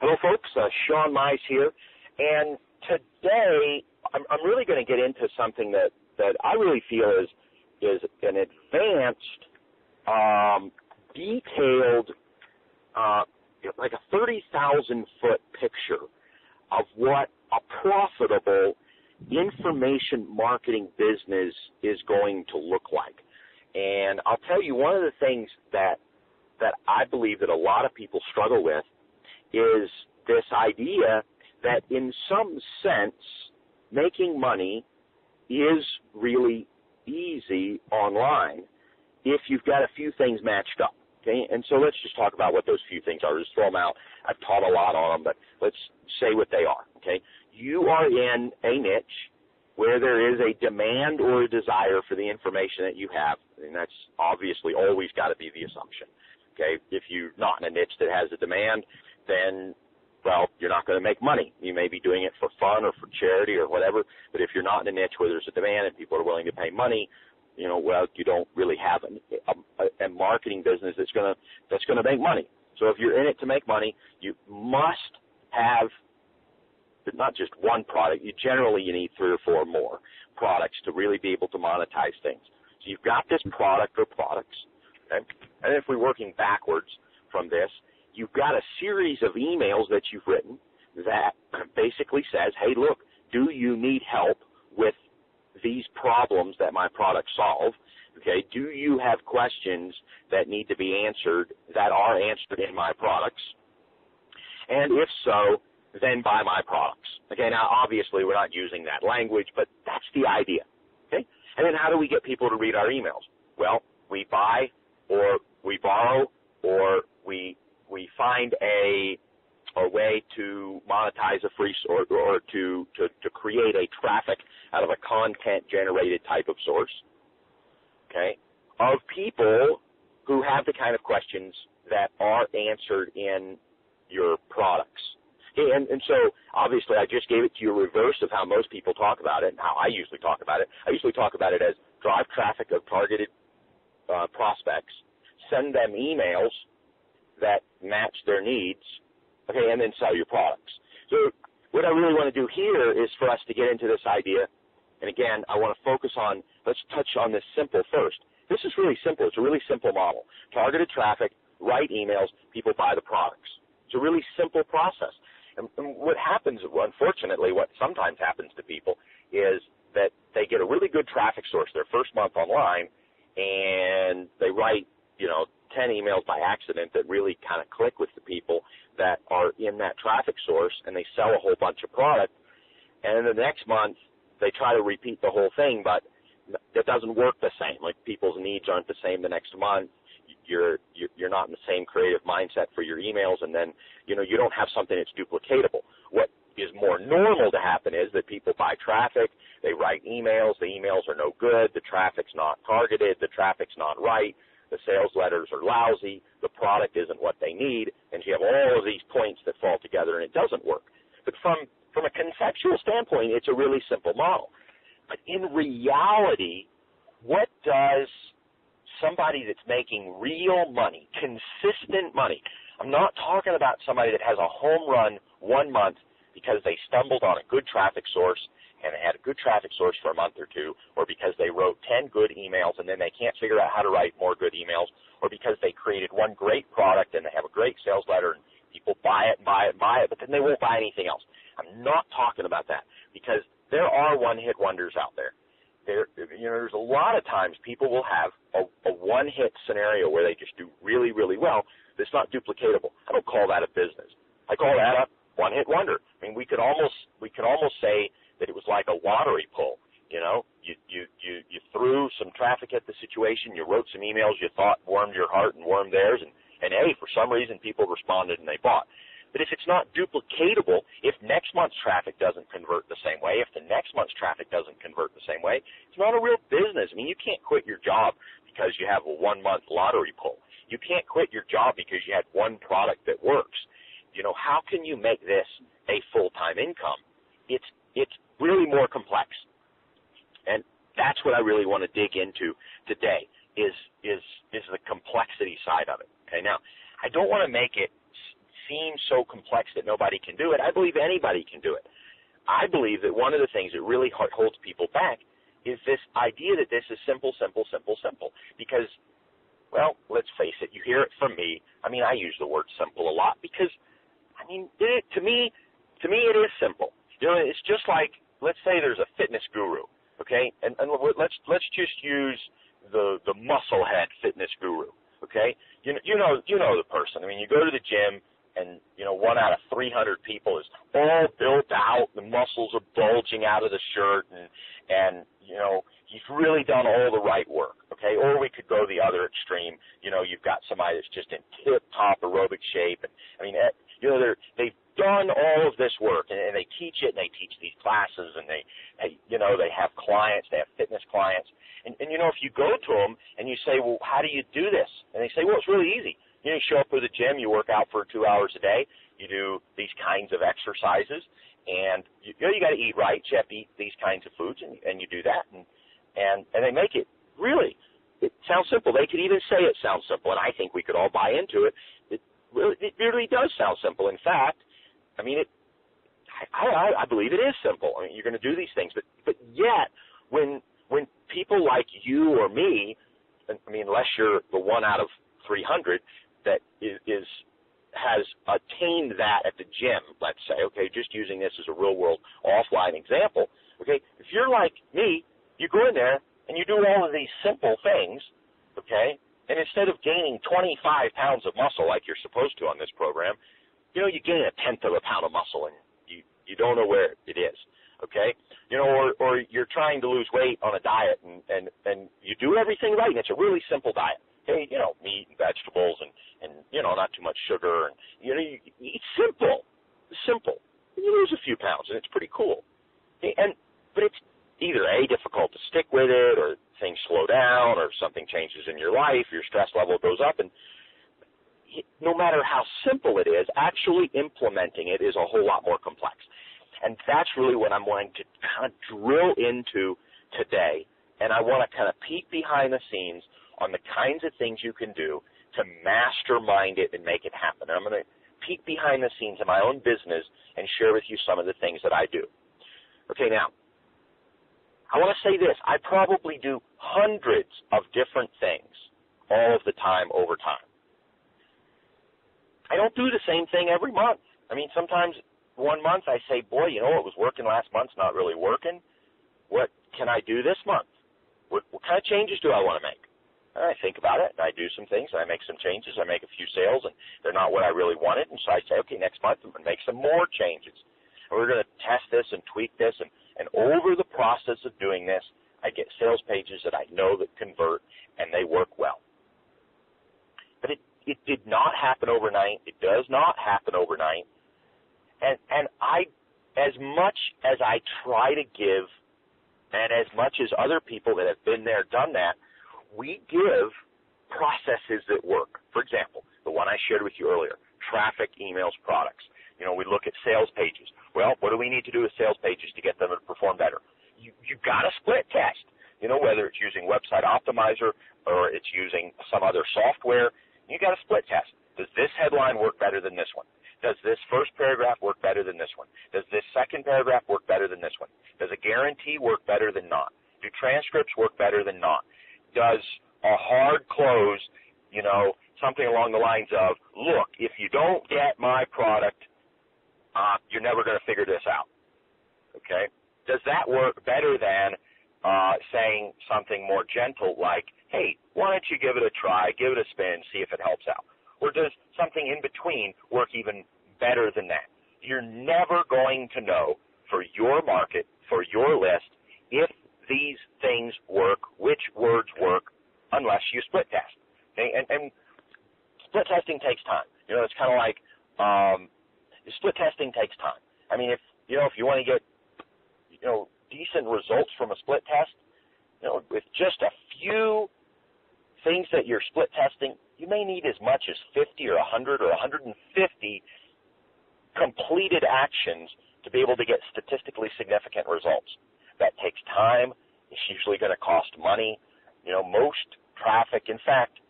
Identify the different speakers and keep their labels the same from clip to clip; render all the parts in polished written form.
Speaker 1: Hello, folks. Sean Mize here, and today I'm really going to get into something that I really feel is an advanced, detailed, like a 30,000-foot picture of what a profitable information marketing business is going to look like. And I'll tell you, one of the things that I believe that a lot of people struggle with is this idea that in some sense making money is really easy online if you've got a few things matched up. Okay, and so let's just talk about what those few things are. Just throw them out. I've taught a lot on them, but let's say what they are. Okay, you are in a niche where there is a demand or a desire for the information that you have, and that's obviously always got to be the assumption. Okay, if you're not in a niche that has a demand, then, well, you're not going to make money. You may be doing it for fun or for charity or whatever, but if you're not in a niche where there's a demand and people are willing to pay money, well, you don't really have a marketing business that's going to make money. So if you're in it to make money, you must have not just one product. You need 3 or 4 more products to really be able to monetize things. So you've got this product or products, okay? And if we're working backwards from this, you've got a series of emails that you've written that basically says, hey, look, do you need help with these problems that my products solve? Okay, do you have questions that need to be answered that are answered in my products? And if so, then buy my products. Okay, now obviously we're not using that language, but that's the idea. Okay, and then how do we get people to read our emails? Well, we buy or we borrow or we find a way to monetize a free source or to create a traffic out of a content-generated type of source, okay, of people who have the kind of questions that are answered in your products. Okay, and so, obviously, I just gave it to you a reverse of how most people talk about it and how I usually talk about it. I usually talk about it as drive traffic of targeted prospects, send them emails that match their needs, okay, and then sell your products. So what I really want to do here is for us to get into this idea, and again, I want to focus on, let's touch on this simple first. This is really simple. It's a really simple model. Targeted traffic, write emails, people buy the products. It's a really simple process. And what happens, unfortunately, what sometimes happens to people is that they get a really good traffic source their first month online, and they write, 10 emails by accident that really kind of click with the people that are in that traffic source, and they sell a whole bunch of product. And then the next month, they try to repeat the whole thing, but it doesn't work the same. Like, people's needs aren't the same the next month. You're not in the same creative mindset for your emails, and then, you don't have something that's duplicatable. What is more normal to happen is that people buy traffic, they write emails, the emails are no good, the traffic's not targeted, the traffic's not right, the sales letters are lousy, the product isn't what they need, and you have all of these points that fall together, and it doesn't work. But from a conceptual standpoint, it's a really simple model. But in reality, what does somebody that's making real money, consistent money, I'm not talking about somebody that has a home run 1 month because they stumbled on a good traffic source and they had a good traffic source for a month or two, or because they wrote 10 good emails and then they can't figure out how to write more good emails, or because they created one great product and they have a great sales letter and people buy it, but then they won't buy anything else. I'm not talking about that, because there are one-hit wonders out there. There's a lot of times people will have a one-hit scenario where they just do really, really well that's not duplicatable. I don't call that a business. I call that a one-hit wonder. I mean, we could almost say that it was like a lottery pull. You threw some traffic at the situation, you wrote some emails you thought warmed your heart and warmed theirs, and hey, for some reason people responded and they bought. But if it's not duplicatable, if next month's traffic doesn't convert the same way, if the next month's traffic doesn't convert the same way, it's not a real business. I mean, you can't quit your job because you have a 1-month lottery pull. You can't quit your job because you had one product that works. How can you make this a full-time income? It's really more complex. And that's what I really want to dig into today is the complexity side of it. Okay, now, I don't want to make it seems so complex that nobody can do it. I believe anybody can do it. I believe that one of the things that really holds people back is this idea that this is simple. Because, well, let's face it, you hear it from me. I mean, I use the word simple a lot because, I mean, to me it is simple. You know, it's just like, let's say there's a fitness guru, okay? And let's just use the musclehead fitness guru, okay? You know the person. I mean, you go to the gym, and, you know, 1 out of 300 people is all built out. The muscles are bulging out of the shirt, and you know, he's really done all the right work, okay? Or we could go the other extreme. You know, you've got somebody that's just in tip-top aerobic shape. And, I mean, you know, they've done all of this work, and they teach it, and they teach these classes, and they have clients, they have fitness clients. And, you know, if you go to them and you say, well, how do you do this? And they say, well, it's really easy. You know, you show up to the gym, you work out for 2 hours a day, you do these kinds of exercises, and you got to eat right. You have to eat these kinds of foods, and you do that, and they make it really. It sounds simple. They could even say it sounds simple, and I think we could all buy into it. It really does sound simple. In fact, I mean, I believe it is simple. I mean, you're going to do these things, but yet when people like you or me, I mean, unless you're the 1 out of 300 that has attained that at the gym, let's say, okay, just using this as a real-world offline example, okay, if you're like me, you go in there and you do all of these simple things, okay, and instead of gaining 25 pounds of muscle like you're supposed to on this program, you know, you gain 1/10 of a pound of muscle, and you don't know where it is, okay? You know, or you're trying to lose weight on a diet, and you do everything right, and it's a really simple diet. Hey, you know, meat and vegetables and you know, not too much sugar, and you know, you eat simple. And you lose a few pounds, and it's pretty cool. But it's either A, difficult to stick with it, or things slow down, or something changes in your life, your stress level goes up, and no matter how simple it is, actually implementing it is a whole lot more complex. And that's really what I'm wanting to kind of drill into today, and I want to kind of peek behind the scenes on the kinds of things you can do to mastermind it and make it happen. And I'm going to peek behind the scenes of my own business and share with you some of the things that I do. Okay, now, I want to say this. I probably do hundreds of different things all of the time over time. I don't do the same thing every month. I mean, sometimes 1 month I say, boy, you know what was working last month's not really working. What can I do this month? What kind of changes do I want to make? And I think about it, and I do some things, and I make some changes. I make a few sales, and they're not what I really wanted. And so I say, okay, next month I'm going to make some more changes. And we're going to test this and tweak this. And over the process of doing this, I get sales pages that I know that convert, and they work well. But it did not happen overnight. It does not happen overnight. And I, as much as I try to give, and as much as other people that have been there, done that, we give processes that work. For example, the one I shared with you earlier, traffic, emails, products. You know, we look at sales pages. Well, what do we need to do with sales pages to get them to perform better? You've got to split test. You know, whether it's using Website Optimizer or it's using some other software, you got to split test. Does this headline work better than this one? Does this first paragraph work better than this one? Does this second paragraph work better than this one? Does a guarantee work better than not? Do transcripts work better than not? Does a hard close, you know, something along the lines of, look, if you don't get my product, you're never going to figure this out, okay? Does that work better than saying something more gentle like, hey, why don't you give it a try, give it a spin, see if it helps out? Or does something in between work even better than that? You're never going to know for your market, for your list, if these things work, which words work, unless you split test. Okay? And split testing takes time. You know, it's kind of like split testing takes time. I mean, if you want to get, you know, decent results from a split test, you know, with just a few things that you're split testing, you may need as much as 50 or 100 or 150 completed actions to be able to get statistically significant results. That takes time. It's usually going to cost money. You know, most traffic, in fact,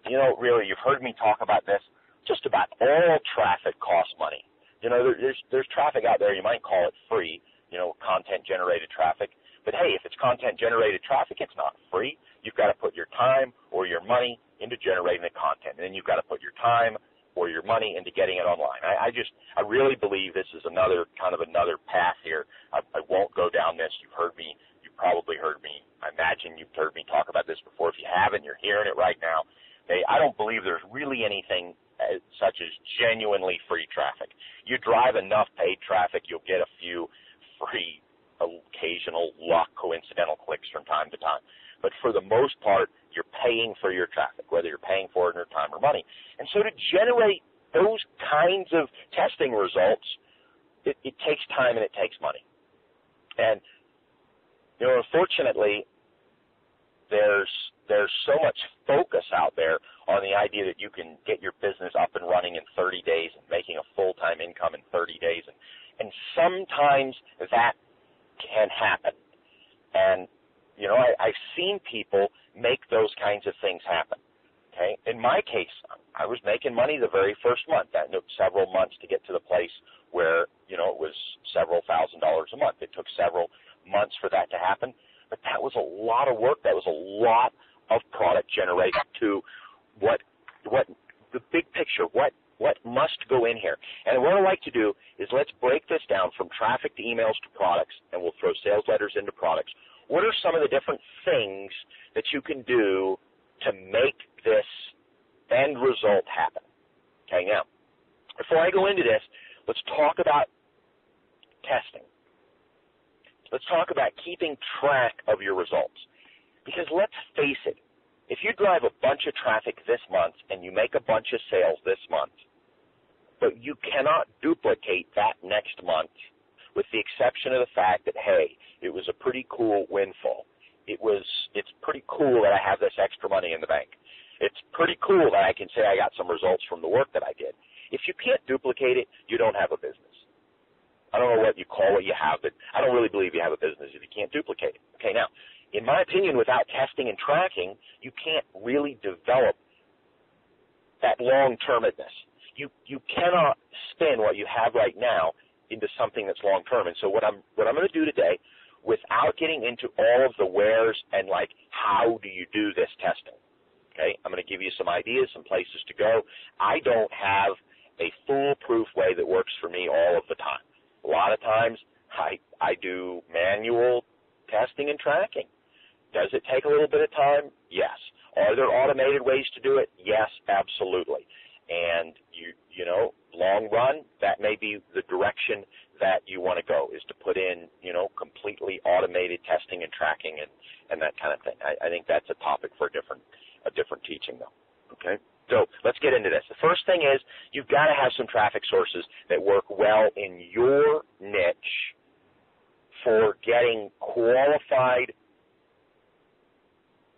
Speaker 1: you know, really, you've heard me talk about this. just about all traffic costs money. You know, there's traffic out there, you might call it free, you know, content-generated traffic. But, hey, if it's content-generated traffic, it's not free. You've got to put your time or your money into generating the content. And then you've got to put your time or your money into getting it online. I really believe this is another path here. I won't go down this. You've probably heard me. I imagine you've heard me talk about this before. If you haven't, you're hearing it right now. I don't believe there's really anything such as genuinely free traffic. You drive enough paid traffic, you'll get a few free, occasional luck, coincidental clicks from time to time. But for the most part, you're paying for your traffic, whether you're paying for it in your time or money. And so to generate those kinds of testing results, it takes time and it takes money. And, you know, unfortunately, there's so much focus out there on the idea that you can get your business up and running in 30 days and making a full-time income in 30 days. And sometimes that can happen. And, you know, I've seen people make those kinds of things happen. Okay? In my case, I was making money the very first month. That took several months to get to the place where, you know, it was several $1,000s a month. It took several months for that to happen. But that was a lot of work. That was a lot of product generation to what the big picture, what must go in here. And what I like to do is let's break this down from traffic to emails to products, and we'll throw sales letters into products. What are some of the different things that you can do to make this end result happen? Okay, now, before I go into this, let's talk about testing. Let's talk about keeping track of your results. Because let's face it, if you drive a bunch of traffic this month and you make a bunch of sales this month, but you cannot duplicate that next month, with the exception of the fact that, hey, it was a pretty cool windfall. It's pretty cool that I have this extra money in the bank. It's pretty cool that I can say I got some results from the work that I did. If you can't duplicate it, you don't have a business. I don't know what you call what you have, but I don't really believe you have a business if you can't duplicate it. Okay, now, in my opinion, without testing and tracking, you can't really develop that long-termedness. You cannot spin what you have right now into something that's long-term. And so what I'm going to do today, without getting into all of the wheres and like how do you do this testing, okay, I'm going to give you some ideas, some places to go. I don't have a foolproof way that works for me all of the time. A lot of times I do manual testing and tracking. Does it take a little bit of time? Yes. Are there automated ways to do it? Yes, absolutely. And you know, long run, that may be the direction that you want to go, is to put in, you know, completely automated testing and tracking and that kind of thing. I think that's a topic for a different teaching, though. Okay? So let's get into this. The first thing is you've got to have some traffic sources that work well in your niche for getting qualified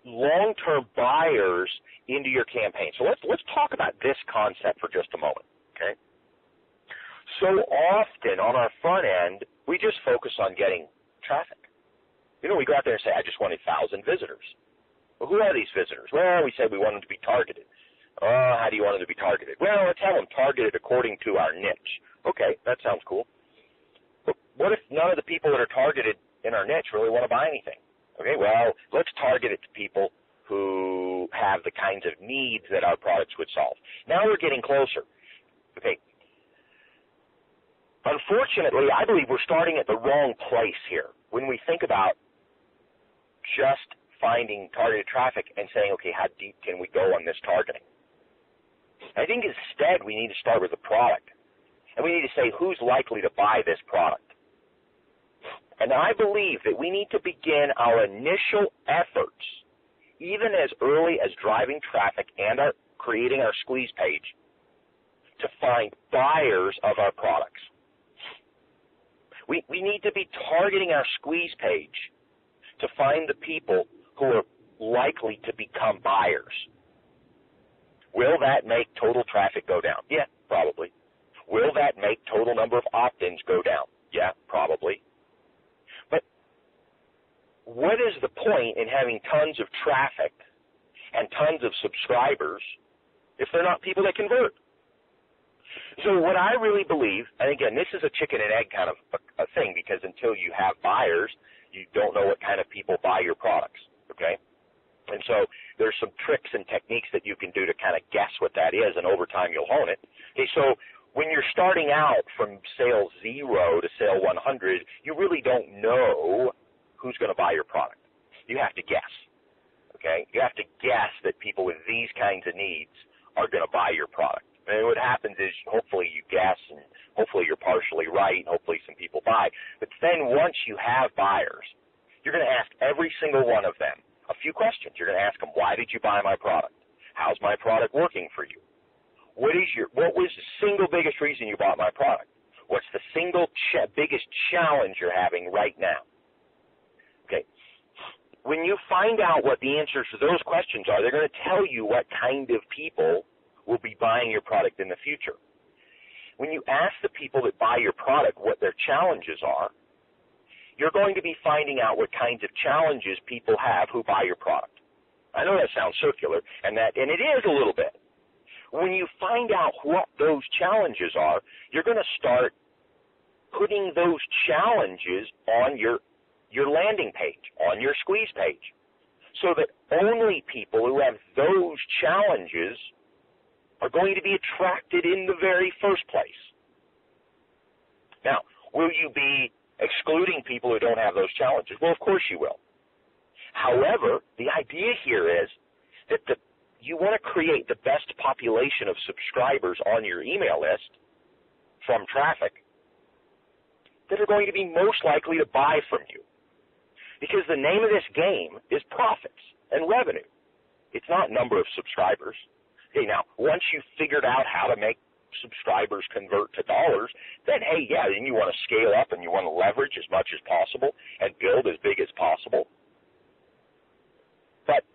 Speaker 1: long-term buyers into your campaign. So let's talk about this concept for just a moment, okay? So often on our front end, we just focus on getting traffic. You know, we go out there and say, I just wanted 1,000 visitors. Well, who are these visitors? Well, we said we want them to be targeted. How do you want them to be targeted? Well, let's have them targeted according to our niche. Okay, that sounds cool. But what if none of the people that are targeted in our niche really want to buy anything? Okay, well, let's target it to people who have the kinds of needs that our products would solve. Now we're getting closer. Okay. Unfortunately, I believe we're starting at the wrong place here when we think about just finding targeted traffic and saying, okay, how deep can we go on this targeting? I think instead we need to start with the product, and we need to say who's likely to buy this product. And I believe that we need to begin our initial efforts, even as early as driving traffic and creating our squeeze page, to find buyers of our products. We need to be targeting our squeeze page to find the people who are likely to become buyers. Will that make total traffic go down? Yeah, probably. Will that make total number of opt-ins go down? Yeah, probably. But what is the point in having tons of traffic and tons of subscribers if they're not people that convert? So what I really believe, and again, this is a chicken and egg kind of a thing, because until you have buyers, you don't know what kind of people buy your products, okay? And so there's some tricks and techniques that you can do to kind of guess what that is, and over time you'll hone it. Okay, so when you're starting out from sale 0 to sale 100, you really don't know who's going to buy your product. You have to guess, okay? You have to guess that people with these kinds of needs are going to buy your product. And what happens is hopefully you guess, and hopefully you're partially right, and hopefully some people buy. But then once you have buyers, you're going to ask every single one of them a few questions. You're going to ask them, why did you buy my product? How's my product working for you? What was the single biggest reason you bought my product? What's the single biggest challenge you're having right now? Okay. When you find out what the answers to those questions are, they're going to tell you what kind of people will be buying your product in the future. When you ask the people that buy your product what their challenges are, you're going to be finding out what kinds of challenges people have who buy your product. I know that sounds circular, and it is a little bit. When you find out what those challenges are, you're going to start putting those challenges on your landing page, on your squeeze page, so that only people who have those challenges are going to be attracted in the very first place. Now, will you be excluding people who don't have those challenges? Well, of course you will. However, the idea here is that you want to create the best population of subscribers on your email list from traffic that are going to be most likely to buy from you. Because the name of this game is profits and revenue. It's not number of subscribers. Okay, now, once you've figured out how to make subscribers convert to dollars, then, hey, yeah, then you want to scale up and you want to leverage as much as possible and build as big as possible. But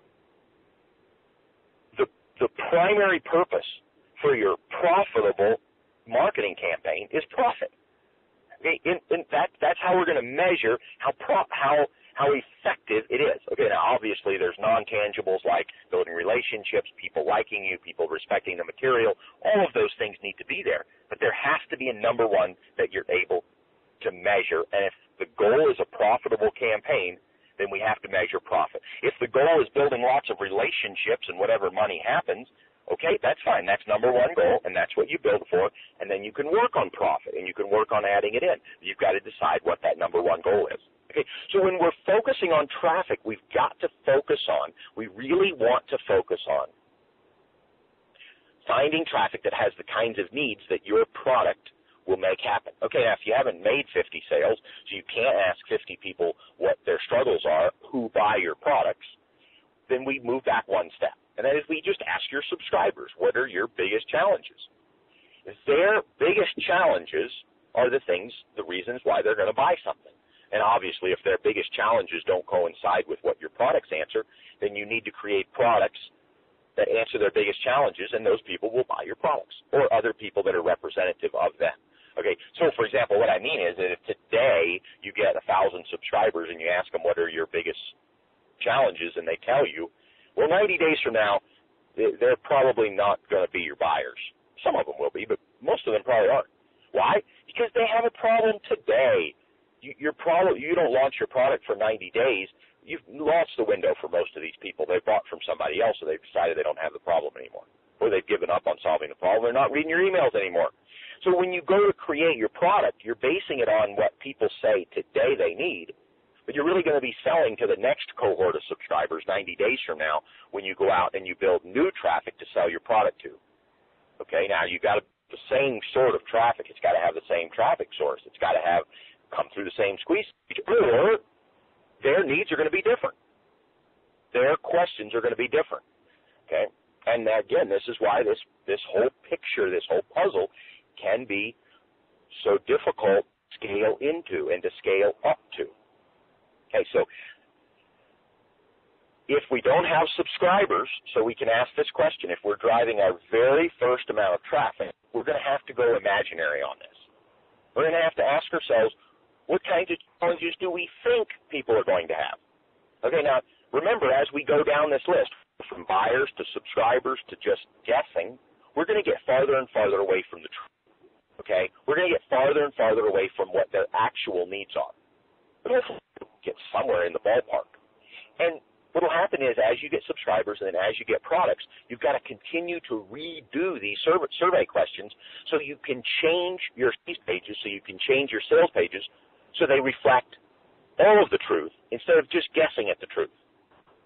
Speaker 1: the primary purpose for your profitable marketing campaign is profit. Okay, and that's how we're going to measure how effective it is. Okay, now obviously there's non-tangibles like building relationships, people liking you, people respecting the material. All of those things need to be there. But there has to be a number one that you're able to measure. And if the goal is a profitable campaign, then we have to measure profit. If the goal is building lots of relationships and whatever money happens, okay, that's fine. That's number one goal, and that's what you build for. And then you can work on profit, and you can work on adding it in. You've got to decide what that number one goal is. Okay, so when we're focusing on traffic, we've got to focus on, we really want to focus on finding traffic that has the kinds of needs that your product will make happen. Okay, now if you haven't made 50 sales, so you can't ask 50 people what their struggles are who buy your products, then we move back one step. And that is we just ask your subscribers, what are your biggest challenges? Their biggest challenges are the reasons why they're going to buy something. And obviously, if their biggest challenges don't coincide with what your products answer, then you need to create products that answer their biggest challenges, and those people will buy your products or other people that are representative of them. Okay, so for example, what I mean is that if today you get 1,000 subscribers and you ask them what are your biggest challenges and they tell you, well, 90 days from now, they're probably not going to be your buyers. Some of them will be, but most of them probably aren't. Why? Because they have a problem today. You don't launch your product for 90 days. You've lost the window for most of these people. They bought from somebody else, so they've decided they don't have the problem anymore. Or they've given up on solving the problem. They're not reading your emails anymore. So when you go to create your product, you're basing it on what people say today they need, but you're really going to be selling to the next cohort of subscribers 90 days from now when you go out and you build new traffic to sell your product to. Okay, now you've got the same sort of traffic. It's got to have the same traffic source. It's got to come through the same squeeze, or their needs are going to be different. Their questions are going to be different. Okay, and again, this is why this whole picture, this whole puzzle, can be so difficult to scale into and to scale up to. Okay, so if we don't have subscribers, so we can ask this question, if we're driving our very first amount of traffic, we're going to have to go imaginary on this. We're going to have to ask ourselves, what kinds of challenges do we think people are going to have? Okay, now, remember, as we go down this list, from buyers to subscribers to just guessing, we're going to get farther and farther away from the truth, okay? We're going to get farther and farther away from what their actual needs are. But hopefully we'll get somewhere in the ballpark. And what will happen is as you get subscribers and then as you get products, you've got to continue to redo these survey questions so you can change your pages, so you can change your sales pages so they reflect all of the truth instead of just guessing at the truth,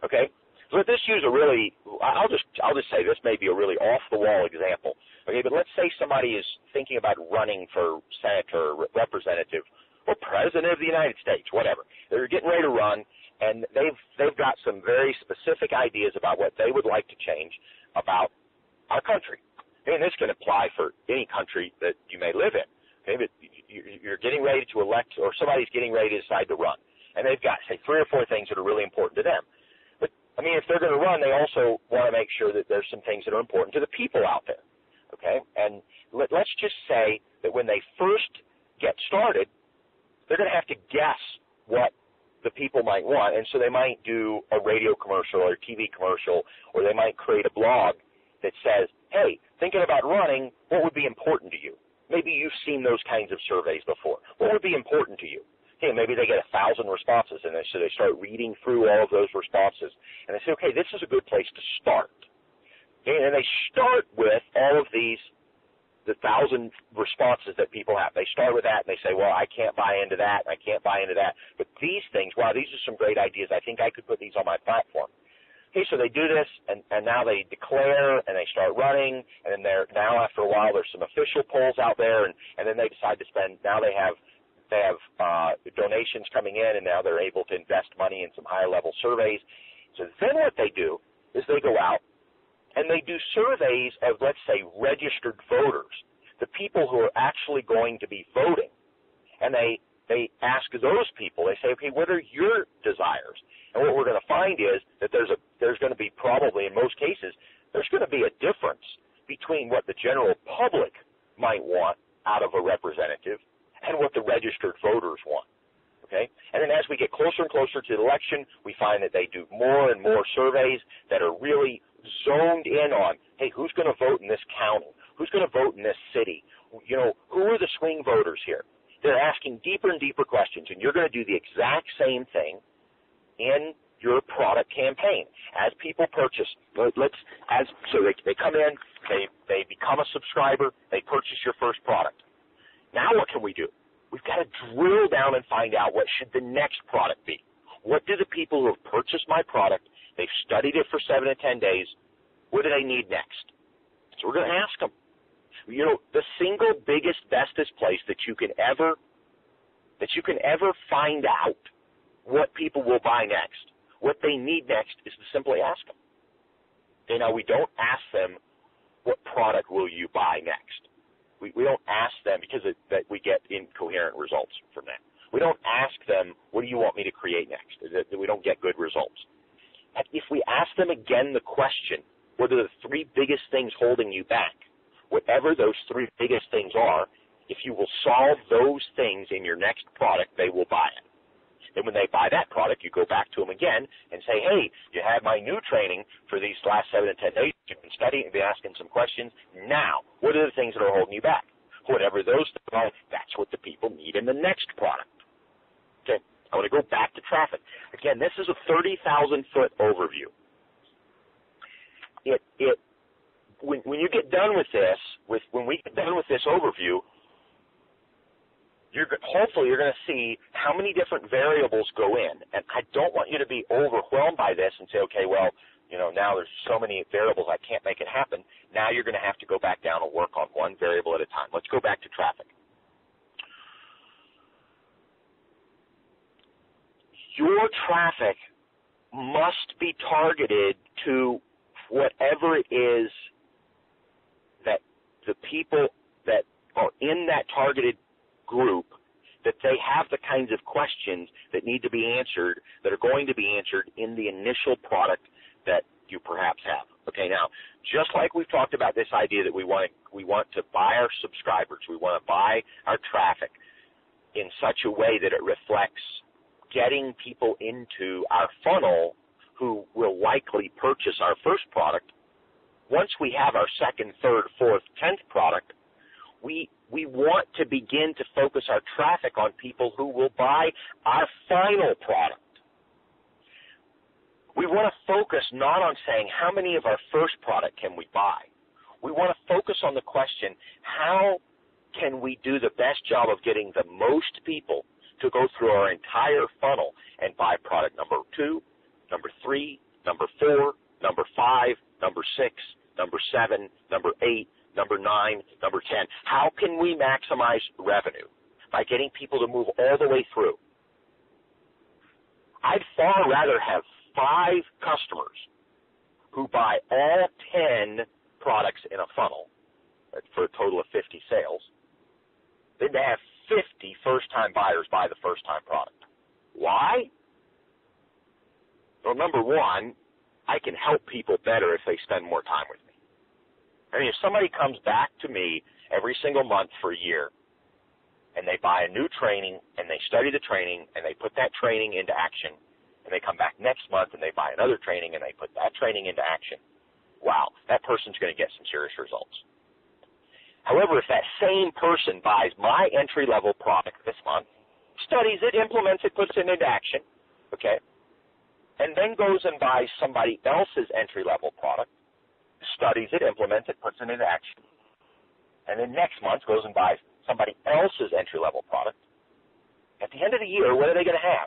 Speaker 1: okay? So let's use a really, I'll just say this may be a really off-the-wall example, okay? But let's say somebody is thinking about running for senator, representative, or president of the United States, whatever. They're getting ready to run, and they've got some very specific ideas about what they would like to change about our country. And this can apply for any country that you may live in. Okay, but you're getting ready to elect, or somebody's getting ready to decide to run, and they've got, say, 3 or 4 things that are really important to them. But, I mean, if they're going to run, they also want to make sure that there's some things that are important to the people out there, okay? And let's just say that when they first get started, they're going to have to guess what the people might want, and so they might do a radio commercial or a TV commercial, or they might create a blog that says, hey, thinking about running, what would be important to you? Maybe you've seen those kinds of surveys before. What would be important to you? Okay, maybe they get 1,000 responses, and so they start reading through all of those responses, and they say, okay, this is a good place to start. Okay, and they start with all of these, the 1,000 responses that people have. They start with that, and they say, well, I can't buy into that, I can't buy into that. But these things, wow, these are some great ideas. I think I could put these on my platform. Okay, so they do this, and now they declare, and they start running, and then now after a while there's some official polls out there, and then they decide to spend. Now they have donations coming in, and now they're able to invest money in some higher level surveys. So then what they do is they go out and they do surveys of, let's say, registered voters, the people who are actually going to be voting, and they ask those people. They say, okay, what are your desires? And what we're going to find is that there's going to be probably, in most cases, there's going to be a difference between what the general public might want out of a representative and what the registered voters want, okay? And then as we get closer and closer to the election, we find that they do more and more surveys that are really zoned in on, hey, who's going to vote in this county? Who's going to vote in this city? You know, who are the swing voters here? They're asking deeper and deeper questions, and you're going to do the exact same thing in your product campaign. As people purchase, so they come in, they become a subscriber, they purchase your first product. Now what can we do? We've got to drill down and find out what should the next product be. What do the people who have purchased my product, they've studied it for 7 to 10 days, what do they need next? So we're going to ask them. You know, the single biggest, bestest place that you can ever find out what people will buy next, what they need next, is to simply ask them. You know, we don't ask them, what product will you buy next? We don't ask them because that we get incoherent results from that. We don't ask them, what do you want me to create next? We don't get good results. And if we ask them again the question, what are the 3 biggest things holding you back? Whatever those 3 biggest things are, if you will solve those things in your next product, they will buy it. And when they buy that product, you go back to them again and say, hey, you had my new training for these last 7 to 10 days. You've been studying and been asking some questions. Now, what are the things that are holding you back? Whatever those things are, that's what the people need in the next product. Okay, I want to go back to traffic. Again, this is a 30,000-foot overview. When you get done with this, when we get done with this overview, hopefully you're going to see how many different variables go in. And I don't want you to be overwhelmed by this and say, okay, well, you know, now there's so many variables I can't make it happen. Now you're going to have to go back down and work on one variable at a time. Let's go back to traffic. Your traffic must be targeted to whatever it is that the people that are in that targeted group, that they have the kinds of questions that need to be answered, that are going to be answered in the initial product that you perhaps have. Okay, now, just like we've talked about this idea that we want to buy our subscribers, we want to buy our traffic in such a way that it reflects getting people into our funnel who will likely purchase our first product, once we have our second, third, fourth, 10th product, we want to begin to focus our traffic on people who will buy our final product. We want to focus not on saying how many of our first product can we buy. We want to focus on the question, how can we do the best job of getting the most people to go through our entire funnel and buy product number 2, number 3, number 4, number 5, number 6, number 7, number 8, number 9, number 10. How can we maximize revenue? By getting people to move all the way through. I'd far rather have 5 customers who buy all 10 products in a funnel for a total of 50 sales than to have 50 first-time buyers buy the first-time product. Why? Well, number one, I can help people better if they spend more time with me. I mean, if somebody comes back to me every single month for a year and they buy a new training and they study the training and they put that training into action and they come back next month and they buy another training and they put that training into action, wow, that person's going to get some serious results. However, if that same person buys my entry-level product this month, studies it, implements it, puts it into action, okay, and then goes and buys somebody else's entry-level product, studies it, implements it, puts it into action, and then next month goes and buys somebody else's entry-level product, at the end of the year, what are they going to have?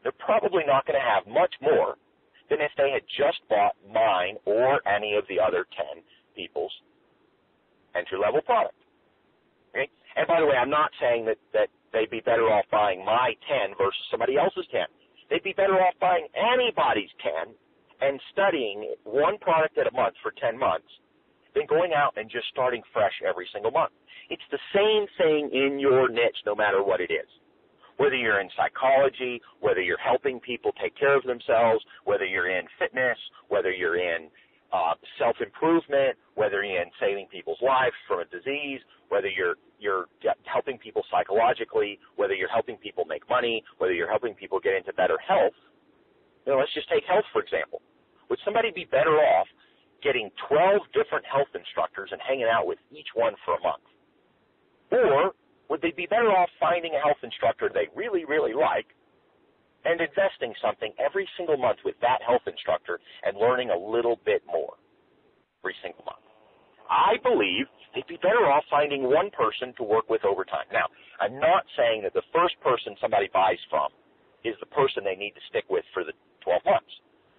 Speaker 1: They're probably not going to have much more than if they had just bought mine or any of the other 10 people's entry-level product. Okay? And by the way, I'm not saying that they'd be better off buying my 10 versus somebody else's 10. They'd be better off buying anybody's 10 and studying one product at a month for 10 months than going out and just starting fresh every single month. It's the same thing in your niche, no matter what it is. Whether you're in psychology, whether you're helping people take care of themselves, whether you're in fitness, whether you're in self-improvement, whether you're in saving people's lives from a disease, whether you're helping people psychologically, whether you're helping people make money, whether you're helping people get into better health. You know, let's just take health, for example. Would somebody be better off getting 12 different health instructors and hanging out with each one for a month? Or would they be better off finding a health instructor they really, really like and investing something every single month with that health instructor and learning a little bit more every single month? I believe they'd be better off finding one person to work with over time. Now, I'm not saying that the first person somebody buys from is the person they need to stick with for the 12 months.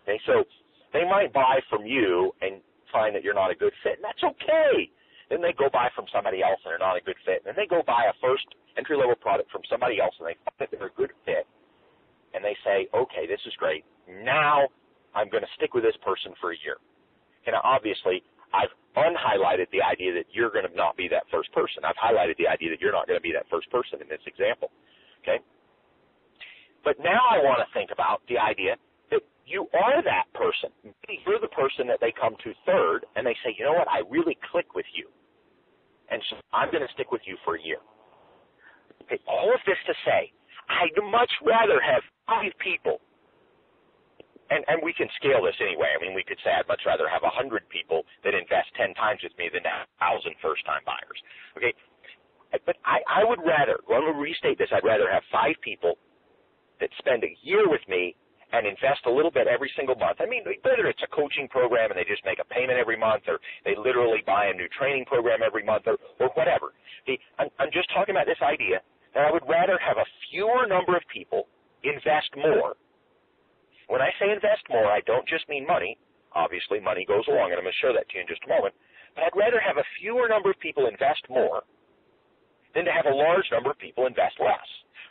Speaker 1: Okay, so they might buy from you and find that you're not a good fit, and that's okay. Then they go buy from somebody else and they're not a good fit, and then they go buy a first entry-level product from somebody else and they find that they're a good fit, and they say, okay, this is great. Now I'm going to stick with this person for a year. And obviously, I've unhighlighted the idea that you're going to not be that first person. I've highlighted the idea that you're not going to be that first person in this example. Okay? But now I want to think about the idea that you are that person. You're the person that they come to third, and they say, you know what, I really click with you. And so I'm going to stick with you for a year. Okay, all of this to say, I'd much rather have 5 people, and we can scale this anyway. I mean, we could say I'd much rather have 100 people that invest 10 times with me than 1,000 first-time buyers. Okay, but I would rather, let me restate this, I'd rather have 5 people that spend a year with me and invest a little bit every single month. I mean, whether it's a coaching program and they just make a payment every month, or they literally buy a new training program every month, or whatever. See, I'm just talking about this idea that I would rather have a fewer number of people invest more. When I say invest more, I don't just mean money. Obviously, money goes along, and I'm going to show that to you in just a moment. But I'd rather have a fewer number of people invest more than to have a large number of people invest less.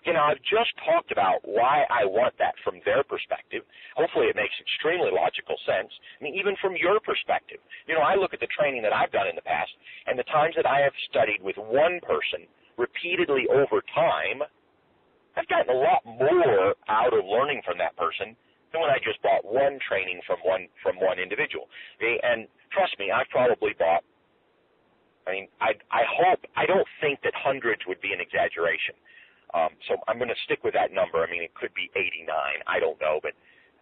Speaker 1: You know, I've just talked about why I want that from their perspective. Hopefully it makes extremely logical sense. I mean, even from your perspective. You know, I look at the training that I've done in the past, and the times that I have studied with one person repeatedly over time, I've gotten a lot more out of learning from that person than when I just bought one training from one individual. Okay? And trust me, I've probably bought, I mean, I don't think that hundreds would be an exaggeration. So I'm going to stick with that number. I mean, it could be 89. I don't know, but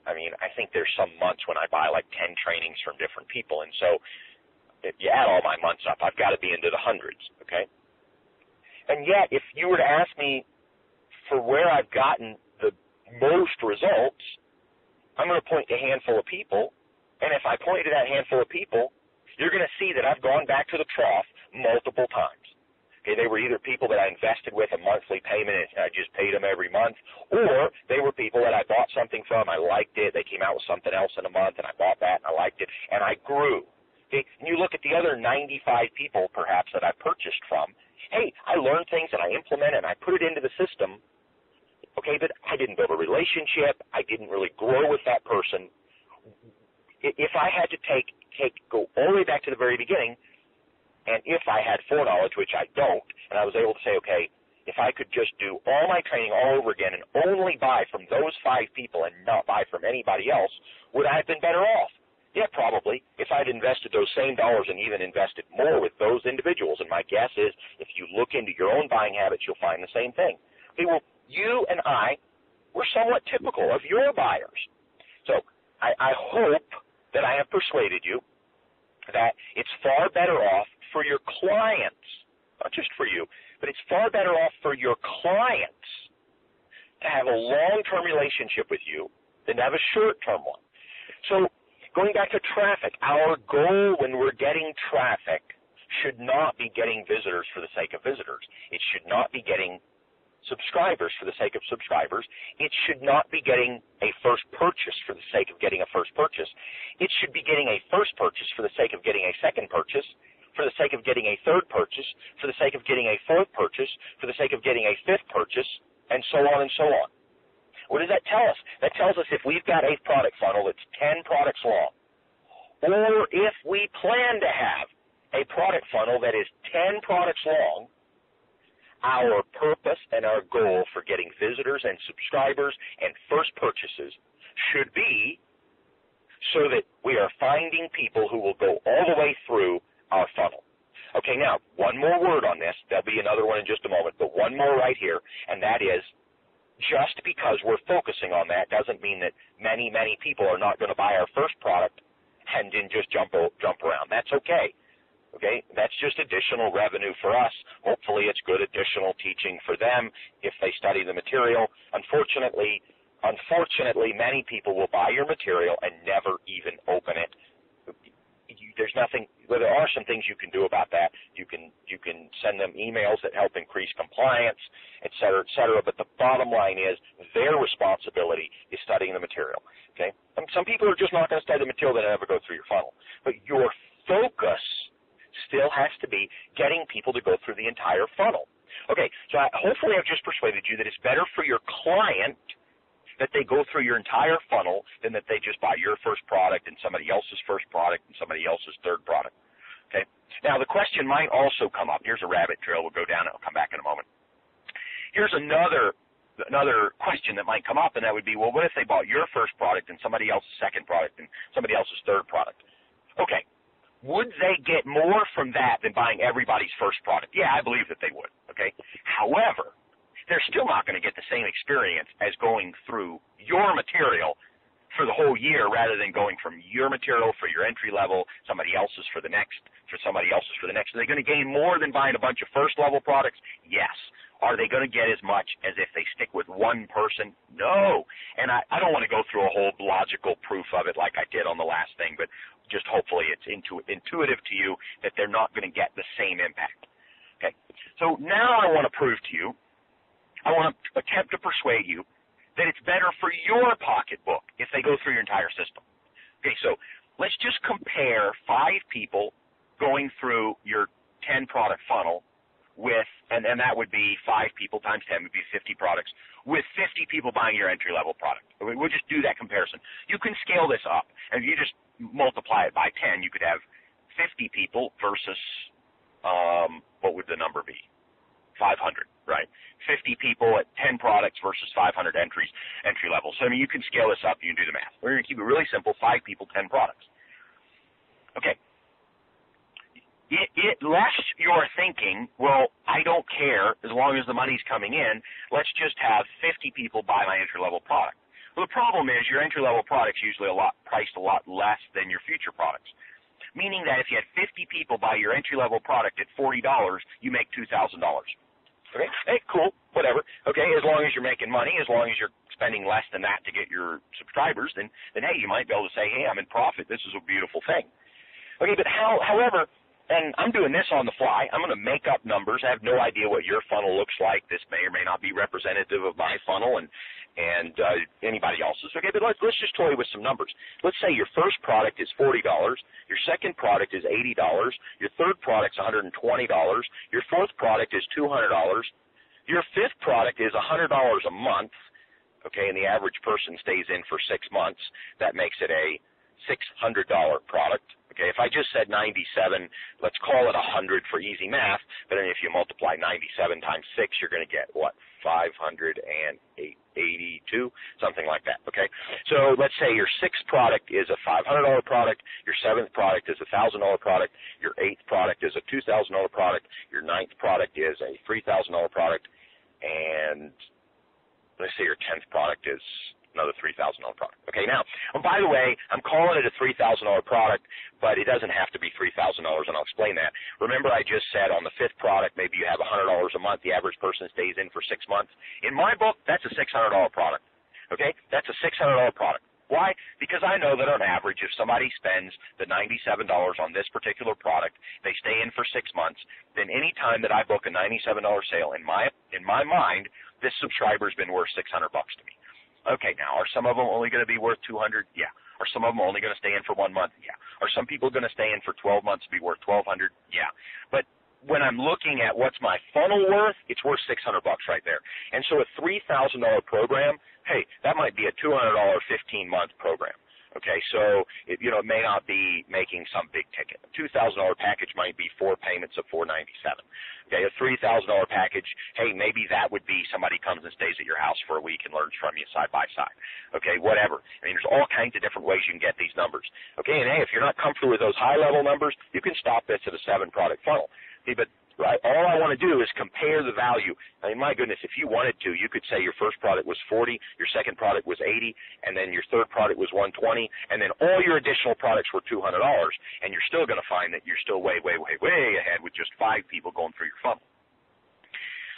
Speaker 1: I mean, I think there's some months when I buy like 10 trainings from different people, and so if you add all my months up, I've got to be into the hundreds, okay? And yet, if you were to ask me for where I've gotten the most results, I'm going to point to a handful of people, and if I point to that handful of people, you're going to see that I've gone back to the trough multiple times. Okay, they were either people that I invested with a monthly payment and I just paid them every month, or they were people that I bought something from, I liked it, they came out with something else in a month, and I bought that and I liked it, and I grew. Okay, and you look at the other 95 people perhaps that I purchased from, hey, I learned things and I implemented and I put it into the system, okay, but I didn't build a relationship, I didn't really grow with that person. If I had to go all the way back to the very beginning, and if I had foreknowledge, which I don't, and I was able to say, okay, if I could just do all my training all over again and only buy from those 5 people and not buy from anybody else, would I have been better off? Yeah, probably, if I'd invested those same dollars and even invested more with those individuals. And my guess is if you look into your own buying habits, you'll find the same thing. Okay, well, you and I, we're somewhat typical of your buyers. So I hope that I have persuaded you that it's far better off for your clients, not just for you, but it's far better off for your clients to have a long-term relationship with you than to have a short-term one. So going back to traffic, our goal when we're getting traffic should not be getting visitors for the sake of visitors. It should not be getting subscribers for the sake of subscribers. It should not be getting a first purchase for the sake of getting a first purchase. It should be getting a first purchase for the sake of getting a second purchase, for the sake of getting a third purchase, for the sake of getting a fourth purchase, for the sake of getting a fifth purchase, and so on and so on. What does that tell us? That tells us if we've got a product funnel that's 10 products long, or if we plan to have a product funnel that is 10 products long, our purpose and our goal for getting visitors and subscribers and first purchases should be so that we are finding people who will go all the way through our funnel. Okay, now, one more word on this. There'll be another one in just a moment, but one more right here, and that is just because we're focusing on that doesn't mean that many, many people are not going to buy our first product and then just jump around. That's okay. Okay, that's just additional revenue for us. Hopefully it's good additional teaching for them if they study the material. Unfortunately, many people will buy your material and never even open it. There's nothing, well, there are some things you can do about that. You can send them emails that help increase compliance, et cetera, but the bottom line is their responsibility is studying the material, okay? And some people are just not going to study the material that never go through your funnel. But your focus still has to be getting people to go through the entire funnel. Okay, so hopefully I've just persuaded you that it's better for your client that they go through your entire funnel than that they just buy your first product and somebody else's first product and somebody else's third product. Okay, now the question might also come up. Here's a rabbit trail. We'll go down and I'll come back in a moment. Here's another question that might come up, and that would be, well, what if they bought your first product and somebody else's second product and somebody else's third product? Okay. Would they get more from that than buying everybody's first product? Yeah, I believe that they would, okay? However, they're still not going to get the same experience as going through your material for the whole year rather than going from your material for your entry level, somebody else's for the next, for somebody else's for the next. Are they going to gain more than buying a bunch of first-level products? Yes. Are they going to get as much as if they stick with one person? No. And I don't want to go through a whole logical proof of it like I did on the last thing, but just hopefully it's intuitive to you that they're not going to get the same impact. Okay? So now I want to prove to you, I want to attempt to persuade you that it's better for your pocketbook if they go through your entire system. Okay, so let's just compare 5 people going through your 10-product funnel with, and that would be 5 people times 10 would be 50 products, with 50 people buying your entry-level product. We'll just do that comparison. You can scale this up, and if you just multiply it by 10, you could have 50 people versus, what would the number be? 500, right? 50 people at 10 products versus 500 entry level. So, I mean, you can scale this up. You can do the math. We're going to keep it really simple, 5 people, 10 products. Okay. Lest you're thinking, well, I don't care as long as the money's coming in, let's just have 50 people buy my entry-level product.
Speaker 2: Well, the problem is your entry-level product's usually priced a lot less than your future products, meaning that if you had 50 people buy your entry-level product at $40, you make $2,000. Okay? Hey, cool, whatever. Okay, as long as you're making money, as long as you're spending less than that to get your subscribers, then hey, you might be able to say, hey, I'm in profit. This is a beautiful thing. Okay, but however, and I'm doing this on the fly. I'm going to make up numbers. I have no idea what your funnel looks like. This may or may not be representative of my funnel and anybody else's. Okay, but let's just toy with some numbers. Let's say your first product is $40. Your second product is $80. Your third product's $120. Your fourth product is $200. Your fifth product is $100 a month. Okay, and the average person stays in for 6 months. That makes it a $600 product. Okay, if I just said 97, let's call it 100 for easy math, but then if you multiply 97 times 6, you're going to get, what, 582, something like that, okay? So let's say your sixth product is a $500 product, your seventh product is a $1,000 product, your eighth product is a $2,000 product, your ninth product is a $3,000 product, and let's say your 10th product is another $3,000 product. Okay, now, by the way, I'm calling it a $3,000 product, but it doesn't have to be $3,000, and I'll explain that. Remember I just said on the fifth product, maybe you have $100 a month, the average person stays in for 6 months. In my book, that's a $600 product. Okay, that's a $600 product. Why? Because I know that on average, if somebody spends the $97 on this particular product, they stay in for 6 months, then any time that I book a $97 sale, in my mind, this subscriber's been worth $600 to me. Okay, now, are some of them only going to be worth $200? Yeah. Are some of them only going to stay in for 1 month? Yeah. Are some people going to stay in for 12 months to be worth $1,200? Yeah. But when I'm looking at what's my funnel worth, it's worth $600 right there. And so a $3,000 program, hey, that might be a $200 15-month program. Okay, so it may not be making some big ticket. A $2,000 package might be 4 payments of $497. Okay, a $3,000 package, hey, maybe that would be somebody comes and stays at your house for a week and learns from you side by side. Okay, whatever. I mean, there's all kinds of different ways you can get these numbers. Okay, and hey, if you're not comfortable with those high-level numbers, you can stop this at a 7-product funnel. Okay, but right, all I want to do is compare the value. I mean, my goodness, if you wanted to, you could say your first product was 40, your second product was 80, and then your third product was 120, and then all your additional products were $200, and you're still going to find that you're still way, way, way, way ahead with just 5 people going through your funnel.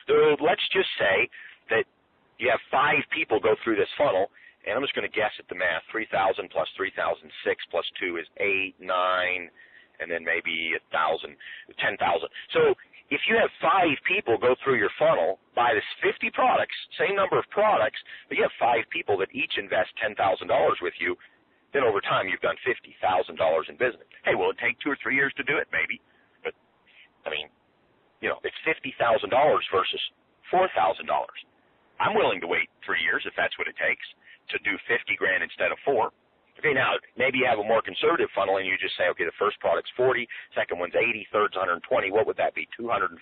Speaker 2: So let's just say that you have 5 people go through this funnel, and I'm just going to guess at the math. 3,000 plus 3,006 plus 2 is 8, 9, and then maybe 1,000, 10,000. So if you have 5 people go through your funnel, buy this 50 products, same number of products, but you have 5 people that each invest $10,000 with you, then over time you've done $50,000 in business. Hey, will it take 2 or 3 years to do it? Maybe. But, I mean, it's $50,000 versus $4,000. I'm willing to wait 3 years if that's what it takes to do $50,000 instead of 4. Okay, now, maybe you have a more conservative funnel and you just say, okay, the first product's 40, second one's 80, third's 120. What would that be? 240.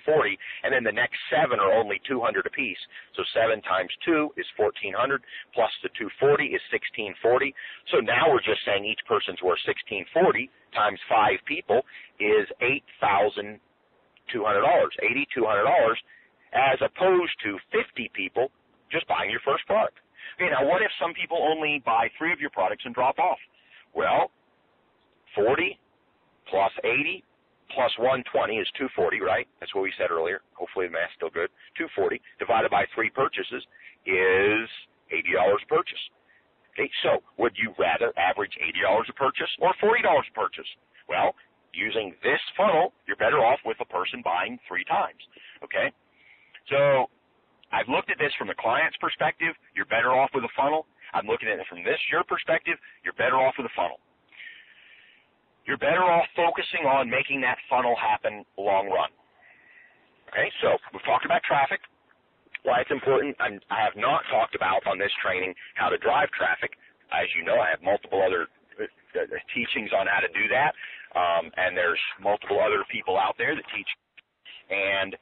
Speaker 2: And then the next 7 are only 200 apiece. So 7 times 2 is 1,400, plus the 240 is 1,640. So now we're just saying each person's worth 1,640 times 5 people is $8,200, $8,200, as opposed to 50 people just buying your first product. Okay, now what if some people only buy 3 of your products and drop off? Well, 40 plus 80 plus 120 is 240, right? That's what we said earlier. Hopefully the math's still good. 240 divided by 3 purchases is $80 a purchase. Okay, so would you rather average $80 a purchase or $40 a purchase? Well, using this funnel, you're better off with a person buying 3 times. Okay, so I've looked at this from the client's perspective. You're better off with a funnel. I'm looking at it from your perspective. You're better off with a funnel. You're better off focusing on making that funnel happen long run. Okay, so we've talked about traffic, why it's important. I have not talked about on this training how to drive traffic. As you know, I have multiple other teachings on how to do that, and there's multiple other people out there that teach, and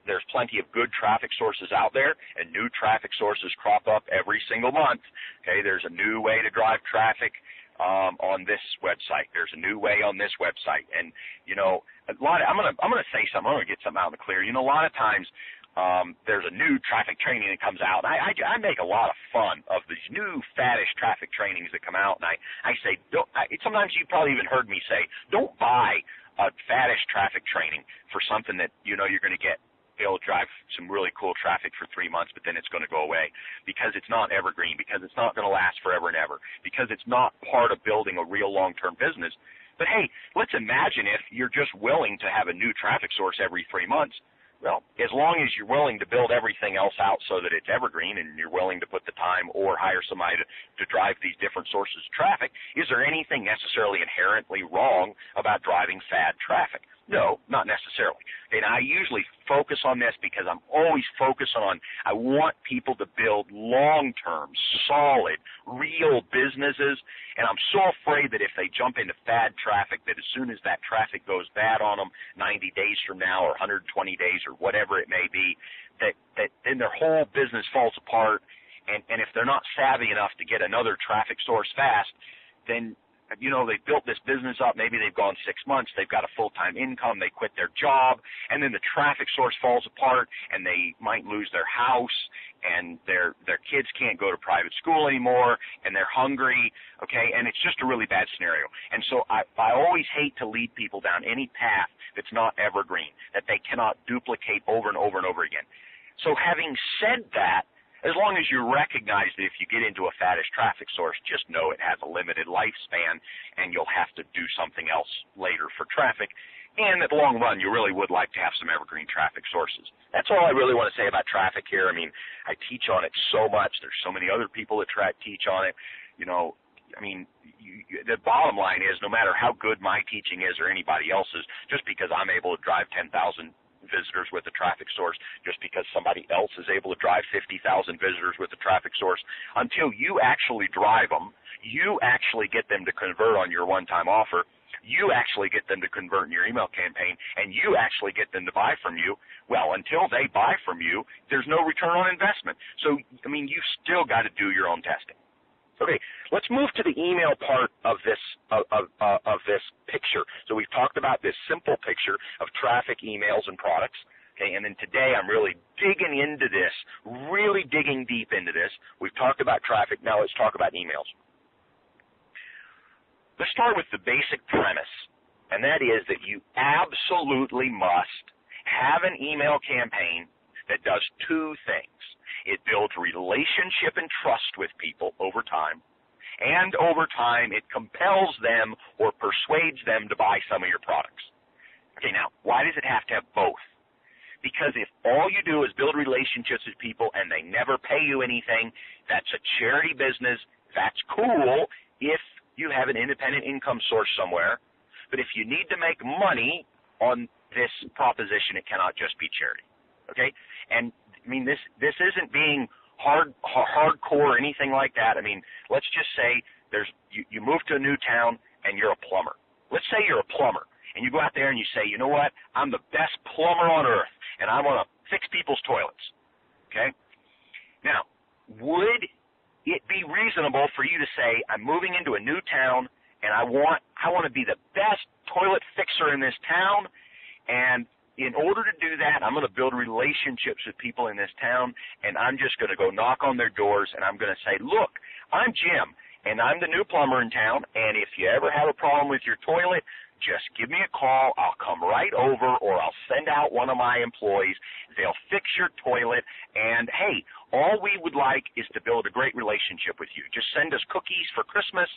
Speaker 2: there's plenty of good traffic sources out there, and new traffic sources crop up every single month. Okay, there's a new way to drive traffic on this website. There's a new way on this website, and I'm gonna say something. I'm gonna get something out in the clear. A lot of times there's a new traffic training that comes out. And I make a lot of fun of these new faddish traffic trainings that come out, and I say, sometimes you probably even heard me say, don't buy a faddish traffic training for something that you know you're going to get. It'll drive some really cool traffic for 3 months, but then it's going to go away because it's not evergreen, because it's not going to last forever and ever, because it's not part of building a real long-term business. But hey, let's imagine if you're just willing to have a new traffic source every 3 months. Well, as long as you're willing to build everything else out so that it's evergreen and you're willing to put the time or hire somebody to drive these different sources of traffic, is there anything necessarily inherently wrong about driving fad traffic? No, not necessarily. And I usually focus on this because I'm always focused on, I want people to build long-term, solid, real businesses, and I'm so afraid that if they jump into fad traffic, that as soon as that traffic goes bad on them 90 days from now or 120 days or whatever it may be, that then their whole business falls apart, and if they're not savvy enough to get another traffic source fast, then you know, they built this business up, maybe they've gone 6 months, they've got a full-time income, they quit their job, and then the traffic source falls apart, and they might lose their house, and their kids can't go to private school anymore, and they're hungry, okay, and it's just a really bad scenario. And so I always hate to lead people down any path that's not evergreen, that they cannot duplicate over and over and over again. So having said that, as long as you recognize that if you get into a faddish traffic source, just know it has a limited lifespan and you'll have to do something else later for traffic. And in the long run, you really would like to have some evergreen traffic sources. That's all I really want to say about traffic here. I mean, I teach on it so much. There's so many other people that teach on it. You know, I mean, the bottom line is no matter how good my teaching is or anybody else's, just because I'm able to drive 10,000 visitors with a traffic source, just because somebody else is able to drive 50,000 visitors with a traffic source, until you actually drive them, you actually get them to convert on your one-time offer, you actually get them to convert in your email campaign, and you actually get them to buy from you, well, until they buy from you, there's no return on investment. So, I mean, you've still got to do your own testing. Okay, let's move to the email part of this this picture. So we've talked about this simple picture of traffic, emails, and products. Okay, and then today I'm really digging into this, really digging deep into this. We've talked about traffic. Now let's talk about emails. Let's start with the basic premise, and that is that you absolutely must have an email campaign that does two things. It builds relationship and trust with people over time, and over time it compels them or persuades them to buy some of your products. Okay, now, why does it have to have both? Because if all you do is build relationships with people and they never pay you anything, that's a charity business. That's cool if you have an independent income source somewhere. But if you need to make money on this proposition, it cannot just be charity. Okay? And I mean, this isn't being hardcore or anything like that. I mean, let's just say you move to a new town and you're a plumber. Let's say you're a plumber and you go out there and you say, you know what, I'm the best plumber on earth and I want to fix people's toilets. Okay? Now, would it be reasonable for you to say, I'm moving into a new town and I want to be the best toilet fixer in this town, and in order to do that, I'm going to build relationships with people in this town, and I'm just going to go knock on their doors, and I'm going to say, look, I'm Jim, and I'm the new plumber in town, and if you ever have a problem with your toilet, just give me a call. I'll come right over, or I'll send out one of my employees. They'll fix your toilet, and, hey, all we would like is to build a great relationship with you. Just send us cookies for Christmas,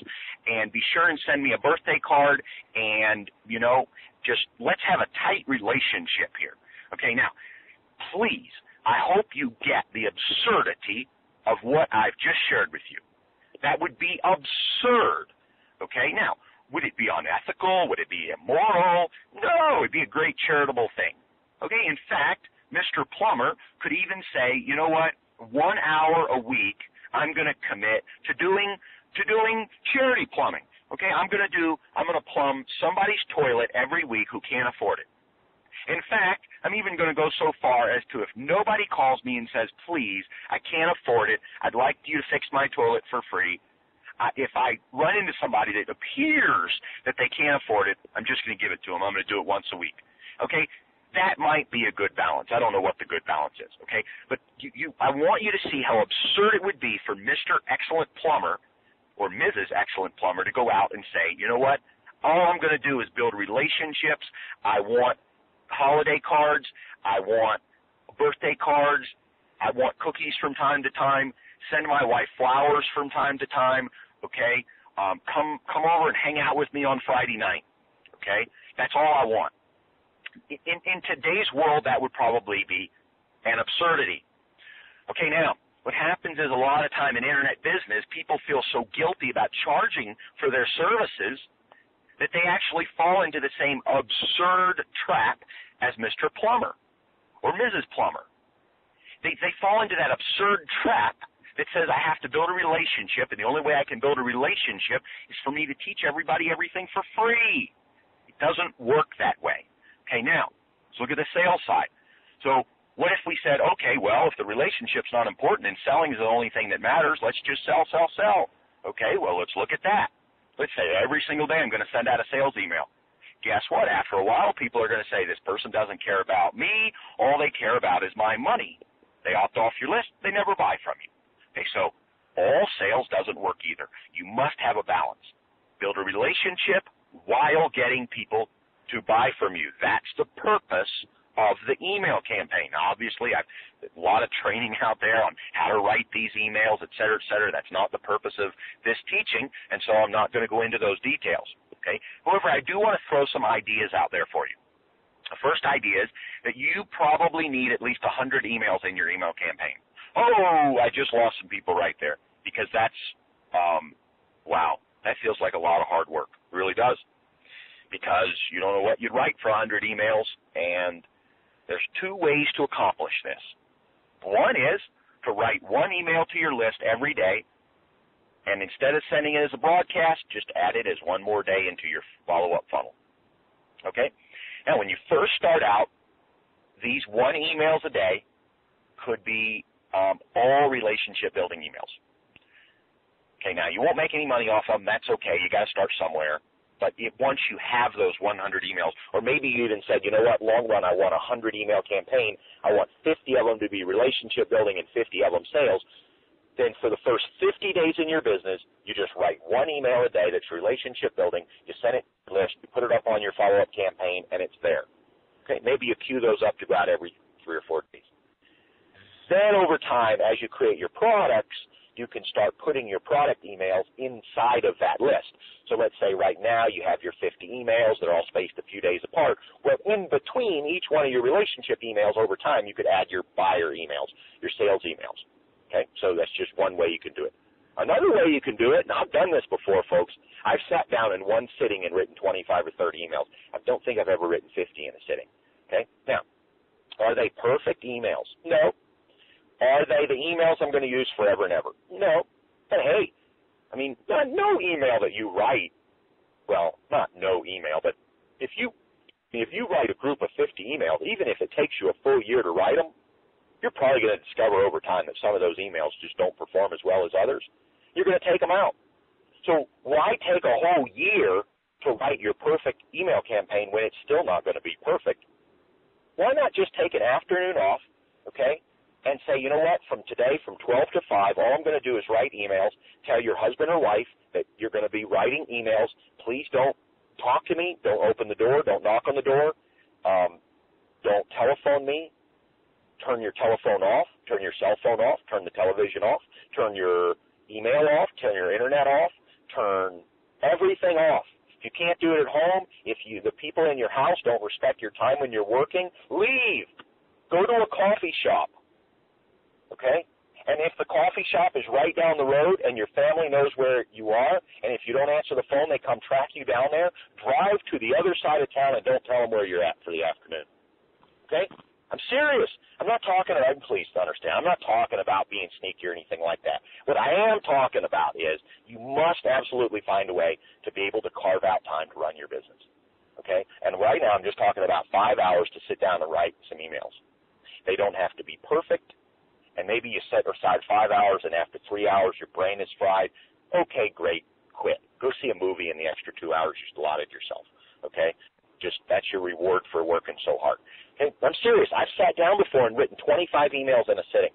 Speaker 2: and be sure and send me a birthday card, and, you know, just let's have a tight relationship here. Okay, now, please, I hope you get the absurdity of what I've just shared with you. That would be absurd. Okay, now, would it be unethical? Would it be immoral? No, it'd be a great charitable thing. Okay, in fact, Mr. Plumber could even say, you know what, 1 hour a week I'm going to commit to doing charity plumbing. Okay, I'm going to plumb somebody's toilet every week who can't afford it. In fact, I'm even going to go so far as to, if nobody calls me and says, please, I can't afford it, I'd like you to fix my toilet for free, if I run into somebody that appears that they can't afford it, I'm just going to give it to them. I'm going to do it once a week. Okay, that might be a good balance. I don't know what the good balance is, okay? But I want you to see how absurd it would be for Mr. Excellent Plumber or Mrs. Excellent Plumber to go out and say, you know what, all I'm going to do is build relationships. I want holiday cards. I want birthday cards. I want cookies from time to time. Send my wife flowers from time to time, okay? Come over and hang out with me on Friday night, okay? That's all I want. In today's world, that would probably be an absurdity. Okay, now, what happens is a lot of time in internet business, people feel so guilty about charging for their services that they actually fall into the same absurd trap as Mr. Plumber or Mrs. Plumber. They fall into that absurd trap that says I have to build a relationship, and the only way I can build a relationship is for me to teach everybody everything for free. It doesn't work that way. Okay, now, let's look at the sales side. So what if we said, okay, well, if the relationship's not important and selling is the only thing that matters, let's just sell. Okay, well, let's look at that. Let's say every single day I'm going to send out a sales email. Guess what? After a while, people are going to say, this person doesn't care about me. All they care about is my money. They opt off your list. They never buy from you. Okay, so all sales doesn't work either. You must have a balance. Build a relationship while getting people to buy from you. That's the purpose of the email campaign. Now, obviously, I've a lot of training out there on how to write these emails, et cetera, et cetera. That's not the purpose of this teaching, and so I'm not going to go into those details. Okay. However, I do want to throw some ideas out there for you. The first idea is that you probably need at least 100 emails in your email campaign. Oh, I just lost some people right there, because that's, wow, that feels like a lot of hard work. It really does. Because you don't know what you'd write for 100 emails, and there's two ways to accomplish this. One is to write one email to your list every day, and instead of sending it as a broadcast, just add it as one more day into your follow-up funnel. Okay? Now, when you first start out, these one emails a day could be all relationship-building emails. Okay, now, you won't make any money off of them. That's okay. You got to start somewhere. But once you have those 100 emails, or maybe you even said, you know what, long run, I want a 100 email campaign. I want 50 of them to be relationship building and 50 of them sales. Then for the first 50 days in your business, you just write one email a day that's relationship building. You send it to your list, you put it up on your follow-up campaign, and it's there. Okay, maybe you queue those up to go out every 3 or 4 days. Then over time, as you create your products, you can start putting your product emails inside of that list. So let's say right now you have your 50 emails. They're all spaced a few days apart. Well, in between each one of your relationship emails over time, you could add your buyer emails, your sales emails. Okay, so that's just one way you can do it. Another way you can do it, and I've done this before, folks, I've sat down in one sitting and written 25 or 30 emails. I don't think I've ever written 50 in a sitting. Okay, now, are they perfect emails? No. Are they the emails I'm going to use forever and ever? No. But hey, I mean, no email that you write, well, not no email, but if you write a group of 50 emails, even if it takes you a full year to write them, you're probably going to discover over time that some of those emails just don't perform as well as others. You're going to take them out. So why take a whole year to write your perfect email campaign when it's still not going to be perfect? Why not just take an afternoon off, okay, and say, you know what, from today, from 12 to 5, all I'm going to do is write emails. Tell your husband or wife that you're going to be writing emails. Please don't talk to me. Don't open the door. Don't knock on the door. Don't telephone me. Turn your telephone off. Turn your cell phone off. Turn the television off. Turn your email off. Turn your internet off. Turn everything off. If you can't do it at home, if the people in your house don't respect your time when you're working, leave. Go to a coffee shop. Okay? And if the coffee shop is right down the road and your family knows where you are, and if you don't answer the phone, they come track you down there, drive to the other side of town and don't tell them where you're at for the afternoon. Okay? I'm serious. I'm not talking, I'm pleased to understand, I'm not talking about being sneaky or anything like that. What I am talking about is you must absolutely find a way to be able to carve out time to run your business. Okay? And right now I'm just talking about 5 hours to sit down and write some emails. They don't have to be perfect. And maybe you set aside 5 hours, and after 3 hours your brain is fried. Okay, great, quit. Go see a movie in the extra 2 hours you allotted yourself, okay? that's your reward for working so hard. Okay, I'm serious. I've sat down before and written 25 emails in a sitting.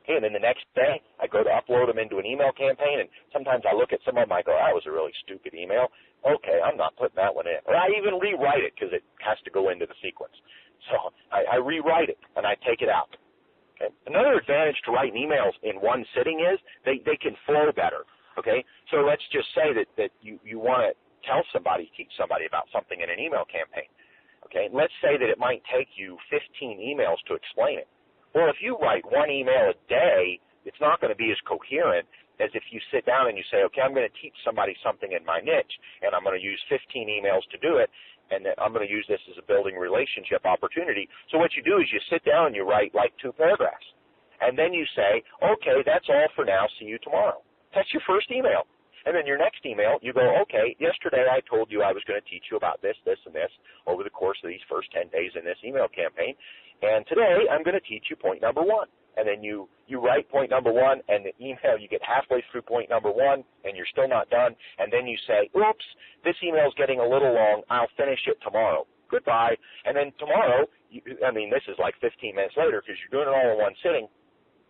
Speaker 2: Okay, and then the next day, I go to upload them into an email campaign, and sometimes I look at some of them, I go, that was a really stupid email. Okay, I'm not putting that one in. Or I even rewrite it because it has to go into the sequence. So I rewrite it, and I take it out. Okay. Another advantage to writing emails in one sitting is they can flow better. Okay, so let's just say that you want to tell somebody, teach somebody about something in an email campaign. Okay, let's say that it might take you 15 emails to explain it. Well, if you write one email a day, it's not going to be as coherent as if you sit down and you say, okay, I'm going to teach somebody something in my niche, and I'm going to use 15 emails to do it, and then I'm going to use this as a building relationship opportunity. So what you do is you sit down and you write like 2 paragraphs, and then you say, okay, that's all for now. See you tomorrow. That's your first email. And then your next email, you go, okay, yesterday I told you I was going to teach you about this, this, and this over the course of these first 10 days in this email campaign. And today I'm going to teach you point number 1. And then you write point number 1, and the email, you get halfway through point number 1, and you're still not done. And then you say, oops, this email's getting a little long. I'll finish it tomorrow. Goodbye. And then tomorrow, this is like 15 minutes later because you're doing it all in one sitting.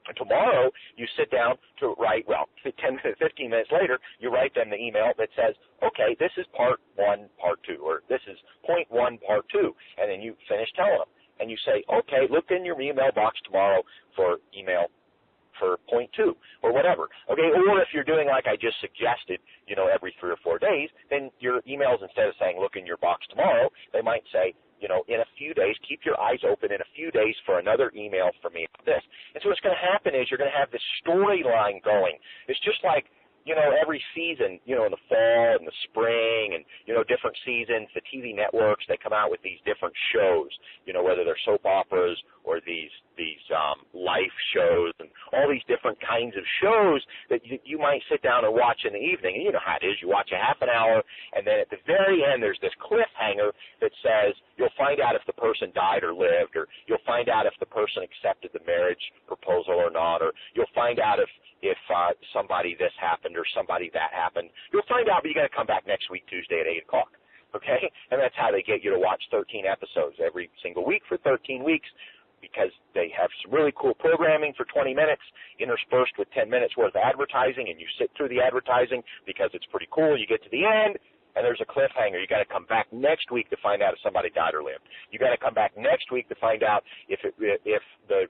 Speaker 2: And tomorrow, you sit down to write, 15 minutes later, you write them the email that says, okay, this is part 1, part 2, or this is point 1, part 2, and then you finish telling them. And you say, okay, look in your email box tomorrow for email for point 2, or whatever. Okay, or if you're doing like I just suggested, every 3 or 4 days, then your emails, instead of saying look in your box tomorrow, they might say, in a few days, keep your eyes open in a few days for another email from me about this. And so what's going to happen is you're going to have this storyline going. It's just like, every season, in the fall and the spring and, different seasons, the TV networks, they come out with these different shows, whether they're soap operas or these life shows and all these different kinds of shows that you might sit down and watch in the evening. And you know how it is. You watch a half an hour, and then at the very end there's this cliffhanger that says you'll find out if the person died or lived, or you'll find out if the person accepted the marriage proposal or not, or you'll find out if somebody this happened or somebody that happened. You'll find out, but you got to come back next week, Tuesday at 8 o'clock. Okay? And that's how they get you to watch 13 episodes every single week for 13 weeks, because they have some really cool programming for 20 minutes interspersed with 10 minutes worth of advertising, and you sit through the advertising because it's pretty cool. You get to the end, and there's a cliffhanger. You got to come back next week to find out if somebody died or lived. You got to come back next week to find out if the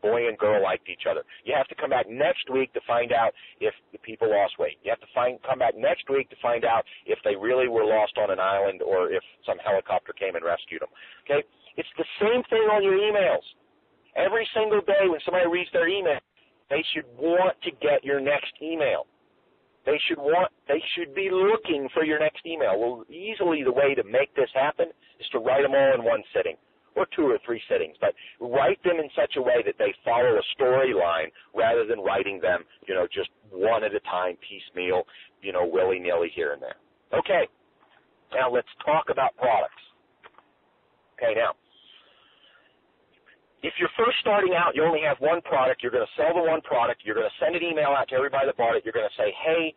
Speaker 2: boy and girl liked each other. You have to come back next week to find out if the people lost weight. You have to come back next week to find out if they really were lost on an island or if some helicopter came and rescued them. Okay? It's the same thing on your emails. Every single day when somebody reads their email, they should want to get your next email. They should be looking for your next email. Well, easily the way to make this happen is to write them all in one sitting, or 2 or 3 sittings, but write them in such a way that they follow a storyline rather than writing them, just one at a time, piecemeal, willy-nilly here and there. Okay, now let's talk about products. Okay, now, if you're first starting out, you only have one product, you're going to sell the one product, you're going to send an email out to everybody that bought it, you're going to say, hey,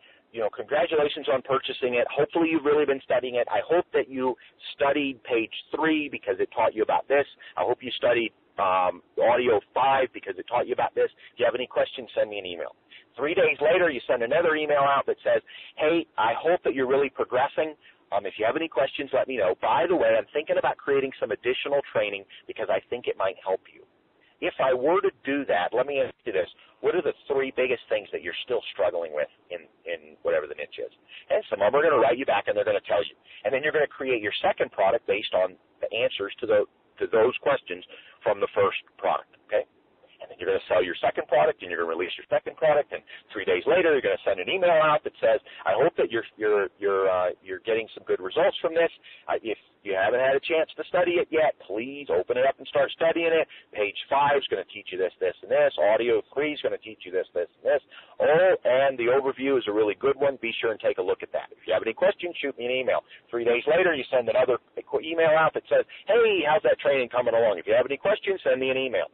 Speaker 2: congratulations on purchasing it. Hopefully you've really been studying it. I hope that you studied page 3 because it taught you about this. I hope you studied audio 5 because it taught you about this. If you have any questions, send me an email. 3 days later, you send another email out that says, hey, I hope that you're really progressing. If you have any questions, let me know. By the way, I'm thinking about creating some additional training because I think it might help you. If I were to do that, let me ask you this. What are the 3 biggest things that you're still struggling with in whatever the niche is? And some of them are going to write you back, and they're going to tell you. And then you're going to create your second product based on the answers to those questions from the first product, okay? And then you're going to sell your second product, and you're going to release your second product, and 3 days later, you're going to send an email out that says, I hope that you're getting some good results from this. If you haven't had a chance to study it yet, please open it up and start studying it. Page 5 is going to teach you this, this, and this. Audio 3 is going to teach you this, this, and this. Oh, and the overview is a really good one. Be sure and take a look at that. If you have any questions, shoot me an email. 3 days later, you send another email out that says, hey, how's that training coming along? If you have any questions, send me an email.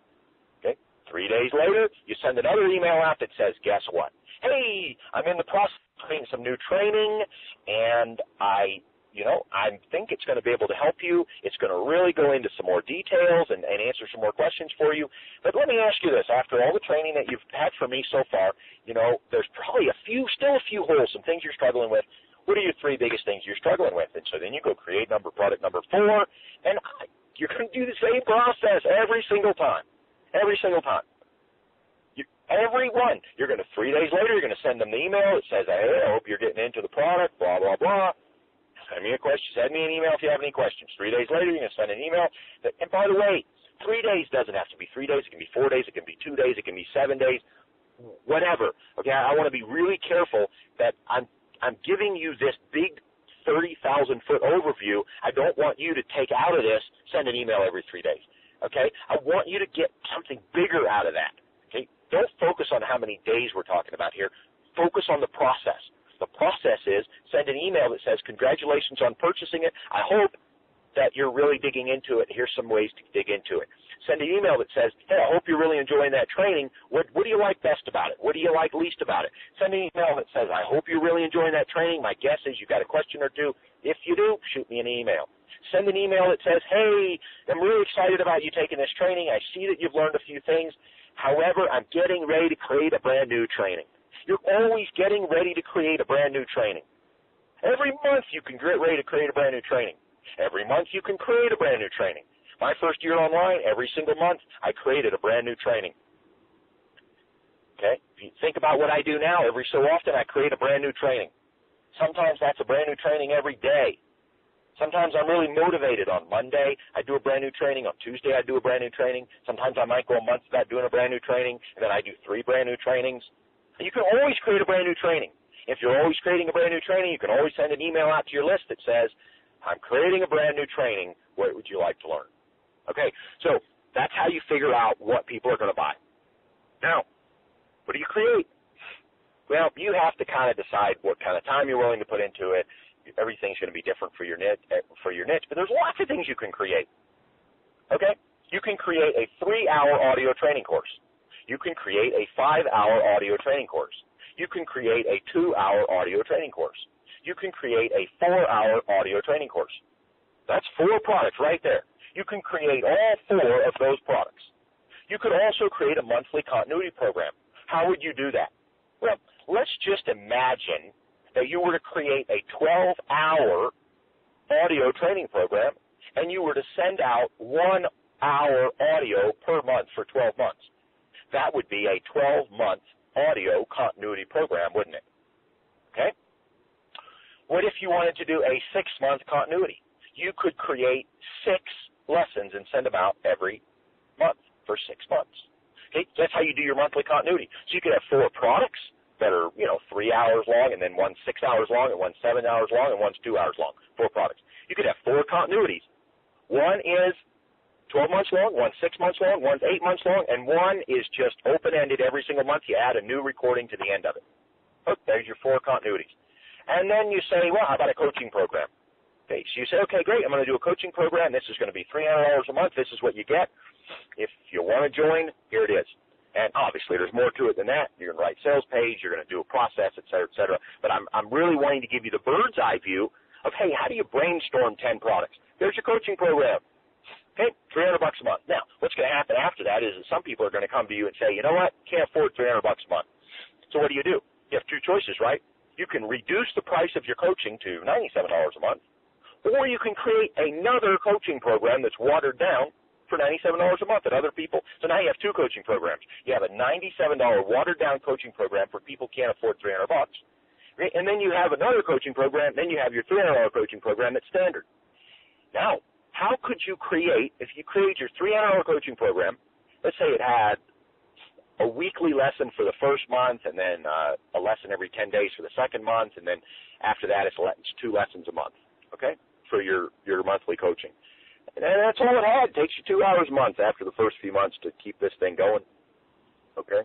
Speaker 2: 3 days later, you send another email out that says, guess what? Hey, I'm in the process of creating some new training, and I I think it's going to be able to help you. It's going to really go into some more details and answer some more questions for you. But let me ask you this. After all the training that you've had from me so far, there's probably still a few holes, some things you're struggling with. What are your 3 biggest things you're struggling with? And so then you go create product number 4, and you're going to do the same process every single time. Every single time. Every one. You're going to, 3 days later, you're going to send them the email that says, hey, I hope you're getting into the product, blah, blah, blah. Send me a question. Send me an email if you have any questions. 3 days later, you're going to send an email. And by the way, 3 days doesn't have to be 3 days. It can be 4 days. It can be 2 days. It can be 7 days. Whatever. Okay, I want to be really careful that I'm giving you this big 30,000-foot overview. I don't want you to take out of this, send an email every 3 days. Okay? I want you to get something bigger out of that. Okay? Don't focus on how many days we're talking about here. Focus on the process. The process is send an email that says, congratulations on purchasing it. I hope that you're really digging into it. Here's some ways to dig into it. Send an email that says, hey, I hope you're really enjoying that training. What do you like best about it? What do you like least about it? Send an email that says, I hope you're really enjoying that training. My guess is you've got a question or two. If you do, shoot me an email. Send an email that says, hey, I'm really excited about you taking this training. I see that you've learned a few things. However, I'm getting ready to create a brand new training. You're always getting ready to create a brand new training. Every month you can get ready to create a brand new training. Every month you can create a brand new training. My first year online, every single month, I created a brand new training. Okay? If you think about what I do now, every so often I create a brand new training. Sometimes that's a brand new training every day. Sometimes I'm really motivated. On Monday, I do a brand new training. On Tuesday, I do a brand new training. Sometimes I might go a month without doing a brand new training, and then I do 3 brand new trainings. You can always create a brand new training. If you're always creating a brand new training, you can always send an email out to your list that says, I'm creating a brand new training. What would you like to learn? Okay, so that's how you figure out what people are going to buy. Now, what do you create? Well, you have to kind of decide what kind of time you're willing to put into it. Everything's going to be different for your niche, but there's lots of things you can create. Okay? You can create a 3-hour audio training course. You can create a 5-hour audio training course. You can create a 2-hour audio training course. You can create a 4-hour audio training course. That's 4 products right there. You can create all 4 of those products. You could also create a monthly continuity program. How would you do that? Well, let's just imagine that you were to create a 12-hour audio training program and you were to send out 1 hour audio per month for 12 months. That would be a 12-month audio continuity program, wouldn't it? Okay? What if you wanted to do a 6-month continuity? You could create 6 lessons and send them out every month for 6 months. Okay? That's how you do your monthly continuity. So you could have 4 products that are, 3 hours long, and then one's 6 hours long, and one's 7 hours long, and one's 2 hours long. 4 products. You could have 4 continuities. One is 12 months long, one's 6 months long, one's 8 months long, and one is just open-ended every single month. You add a new recording to the end of it. Oh, there's your 4 continuities. And then you say, well, how about a coaching program? Okay, so you say, okay, great, I'm going to do a coaching program. This is going to be $300 a month. This is what you get. If you want to join, here it is. And obviously there's more to it than that. You're going to write sales page. You're going to do a process, et cetera, et cetera. But I'm really wanting to give you the bird's eye view of, hey, how do you brainstorm 10 products? There's your coaching program. Okay, $300 a month. Now, what's going to happen after that is that some people are going to come to you and say, you know what, can't afford $300 a month. So what do? You have 2 choices, right? You can reduce the price of your coaching to $97 a month, or you can create another coaching program that's watered down for $97 a month at other people. So now you have 2 coaching programs. You have a $97 watered down coaching program for people who can't afford $300. Okay? And then you have another coaching program, then you have your $300 coaching program that's standard. Now, how could you create, if you create your $300 coaching program, let's say it had a weekly lesson for the first month and then a lesson every 10 days for the second month, and then after that it's 2 lessons a month, okay, for your monthly coaching. And that's all it had. It takes you 2 hours a month after the first few months to keep this thing going, okay?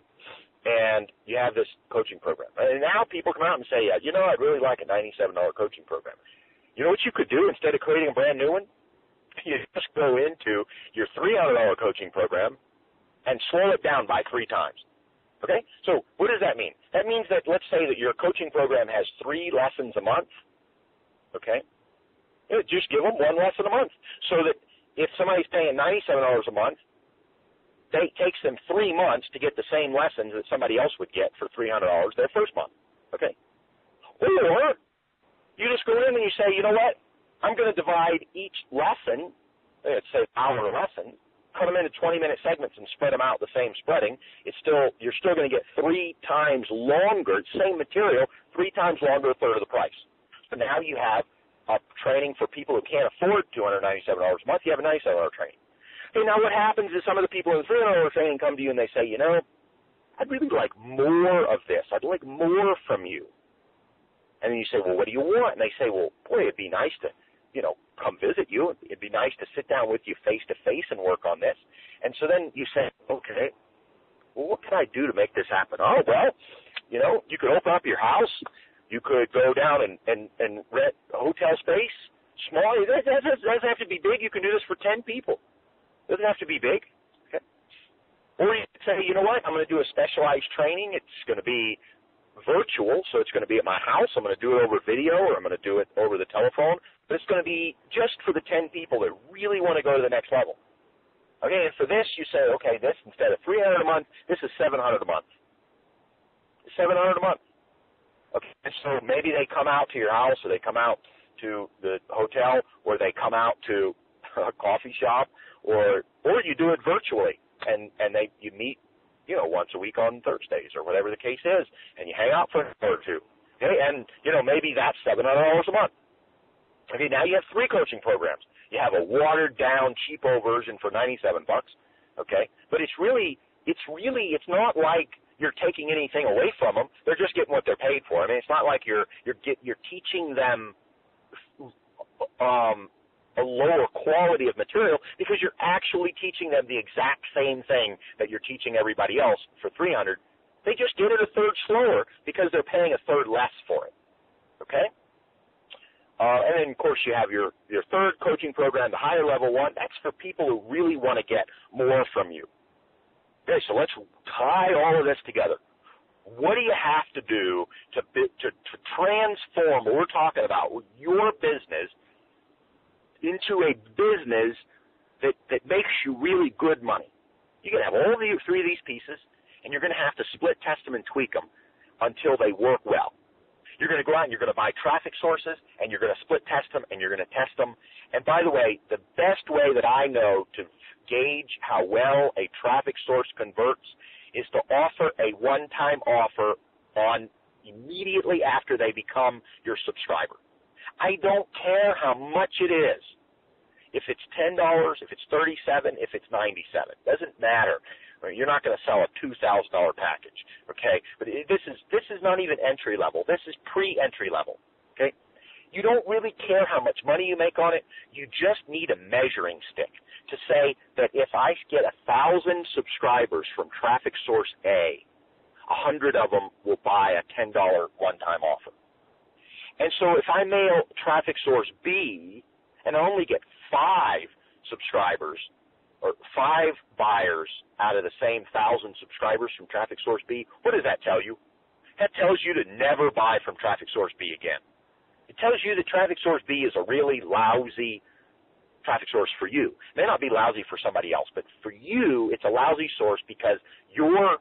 Speaker 2: And you have this coaching program. And now people come out and say, I'd really like a $97 coaching program. You know what you could do instead of creating a brand new one? You just go into your $300 coaching program and slow it down by 3 times. Okay? So what does that mean? That means that let's say that your coaching program has 3 lessons a month. Okay? Just give them one lesson a month, so that if somebody's paying $97 a month, it takes them 3 months to get the same lessons that somebody else would get for $300 their first month. Okay? Or you just go in and you say, you know what? I'm going to divide each lesson, let's say hour lesson, cut them into 20-minute segments and spread them out the same spreading. You're still going to get 3 times longer, same material, 3 times longer, a third of the price. So now you have a training for people who can't afford $297 a month. You have a $97 training. Okay, now what happens is some of the people in the $300 training come to you and they say, you know, I'd really like more of this. I'd like more from you. And then you say, well, what do you want? And they say, well, boy, it'd be nice to, come visit you. It'd be nice to sit down with you face-to-face and work on this. And so then you say, okay, well, what can I do to make this happen? Oh, well, you could open up your house. You could go down and rent a hotel space. Small. It doesn't have to be big. You can do this for 10 people. It doesn't have to be big. Okay. Or you could say, you know what, I'm going to do a specialized training. It's going to be virtual, so it's going to be at my house. I'm going to do it over video, or I'm going to do it over the telephone. But it's going to be just for the 10 people that really want to go to the next level. Okay, and for this, you say, okay, this instead of $300 a month, this is $700 a month. $700 a month. Okay, and so maybe they come out to your house, or they come out to the hotel, or they come out to a coffee shop, or you do it virtually, and you meet, once a week on Thursdays or whatever the case is, and you hang out for an hour or two. Okay, and maybe that's $700 a month. Okay, now you have 3 coaching programs. You have a watered down, cheapo version for $97. Okay, but it's not like you're taking anything away from them. They're just getting what they're paid for. I mean, it's not like you're teaching them a lower quality of material, because you're actually teaching them the exact same thing that you're teaching everybody else for $300. They just get it a third slower because they're paying a third less for it. Okay? And then, of course, you have your third coaching program, the higher level one. That's for people who really want to get more from you. Okay, so let's tie all of this together. What do you have to do to transform what we're talking about, your business, into a business that makes you really good money? You're going to have all 3 of these pieces, and you're going to have to split test them and tweak them until they work well. You're going to go out and you're going to buy traffic sources, and you're going to split test them, and you're going to test them. And by the way, the best way that I know to gauge how well a traffic source converts is to offer a one-time offer on immediately after they become your subscriber. I don't care how much it is. If it's $10, if it's $37, if it's $97, doesn't matter. You're not going to sell a $2,000 package, okay? But this is not even entry level. This is pre-entry level, okay? You don't really care how much money you make on it. You just need a measuring stick to say that if I get 1,000 subscribers from traffic source A, 100 of them will buy a $10 one-time offer. And so if I mail traffic source B and I only get 5 subscribers or 5 buyers out of the same 1,000 subscribers from traffic source B, what does that tell you? That tells you to never buy from traffic source B again. It tells you that traffic source B is a really lousy traffic source for you. It may not be lousy for somebody else, but for you, it's a lousy source because your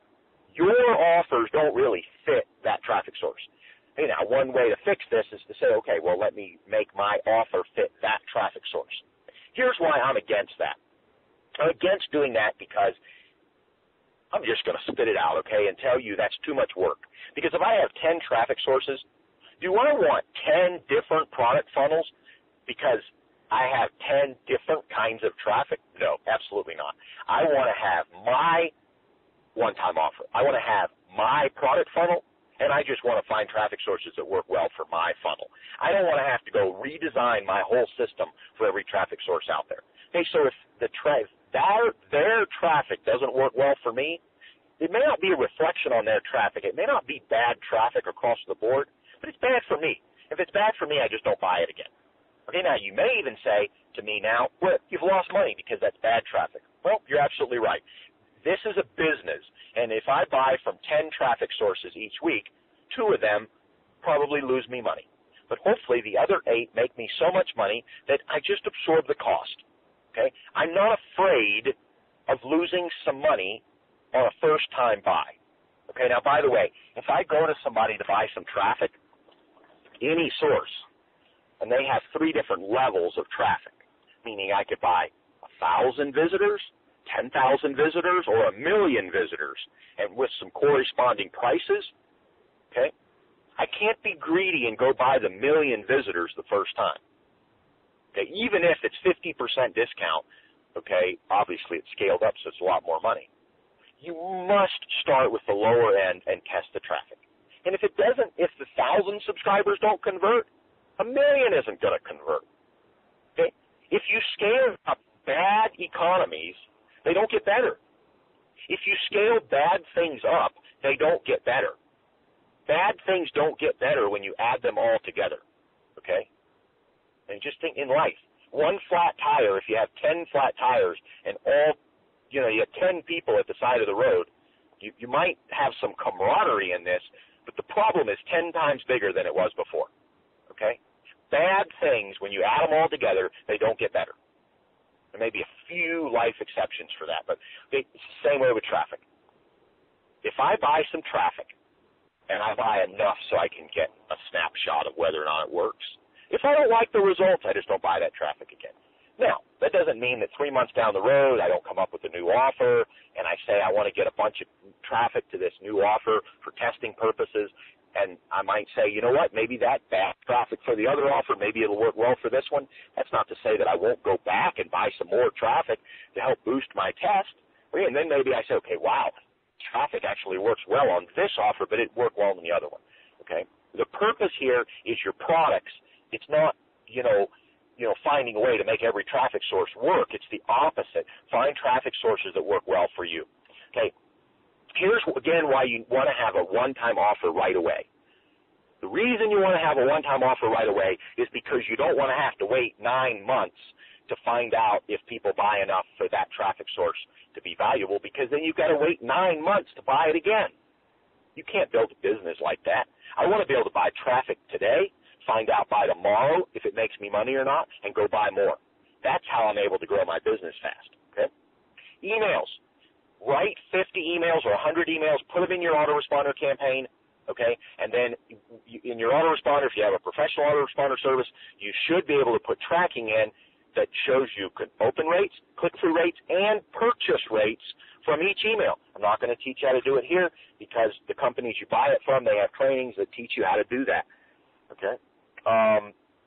Speaker 2: offers don't really fit that traffic source. Hey, now, one way to fix this is to say, okay, well, let me make my offer fit that traffic source. Here's why I'm against that. I'm against doing that because I'm just going to spit it out, okay, and tell you that's too much work. Because if I have 10 traffic sources, do I want 10 different product funnels because I have 10 different kinds of traffic? No, absolutely not. I want to have my one-time offer. I want to have my product funnel, and I just want to find traffic sources that work well for my funnel. I don't want to have to go redesign my whole system for every traffic source out there. Okay, so if their traffic doesn't work well for me, it may not be a reflection on their traffic. It may not be bad traffic across the board, but it's bad for me. If it's bad for me, I just don't buy it again. Okay, now you may even say to me now, well, you've lost money because that's bad traffic. Well, you're absolutely right. This is a business, and if I buy from 10 traffic sources each week, 2 of them probably lose me money. but hopefully the other 8 make me so much money that I just absorb the cost. Okay? I'm not afraid of losing some money on a first-time buy. Okay, now, by the way, if I go to somebody to buy some traffic, any source, and they have 3 different levels of traffic, meaning I could buy 1,000 visitors, 10,000 visitors, or 1 million visitors, and with some corresponding prices, okay, I can't be greedy and go buy the 1 million visitors the first time. Okay, even if it's 50% discount, okay, obviously it's scaled up, so it's a lot more money. You must start with the lower end and test the traffic. And if it doesn't, if the 1,000 subscribers don't convert, 1 million isn't going to convert. Okay? If you scale up bad economies, they don't get better. If you scale bad things up, they don't get better. Bad things don't get better when you add them all together. Okay? And just think in life, one flat tire, if you have 10 flat tires and all, you have 10 people at the side of the road, you might have some camaraderie in this, but the problem is 10 times bigger than it was before. Okay? Bad things, when you add them all together, they don't get better. There may be a few life exceptions for that, but it's the same way with traffic. If I buy some traffic, and I buy enough so I can get a snapshot of whether or not it works, if I don't like the results, I just don't buy that traffic again. Now, that doesn't mean that 3 months down the road I don't come up with a new offer and I say I want to get a bunch of traffic to this new offer for testing purposes, and I might say, you know what, maybe that bad traffic for the other offer, maybe it'll work well for this one. That's not to say that I won't go back and buy some more traffic to help boost my test. And then maybe I say, okay, wow, traffic actually works well on this offer, but it worked well on the other one. Okay? The purpose here is your products. It's not, finding a way to make every traffic source work. It's the opposite. Find traffic sources that work well for you. Okay. Here's, again, why you want to have a one-time offer right away. The reason you want to have a one-time offer right away is because you don't want to have to wait 9 months to find out if people buy enough for that traffic source to be valuable, because then you've got to wait 9 months to buy it again. You can't build a business like that. I want to be able to buy traffic today, find out by tomorrow if it makes me money or not, and go buy more. That's how I'm able to grow my business fast. Okay? Emails. Write 50 emails or 100 emails, put them in your autoresponder campaign, okay? And then in your autoresponder, if you have a professional autoresponder service, you should be able to put tracking in that shows you open rates, click-through rates, and purchase rates from each email. I'm not going to teach you how to do it here because the companies you buy it from, they have trainings that teach you how to do that. Okay?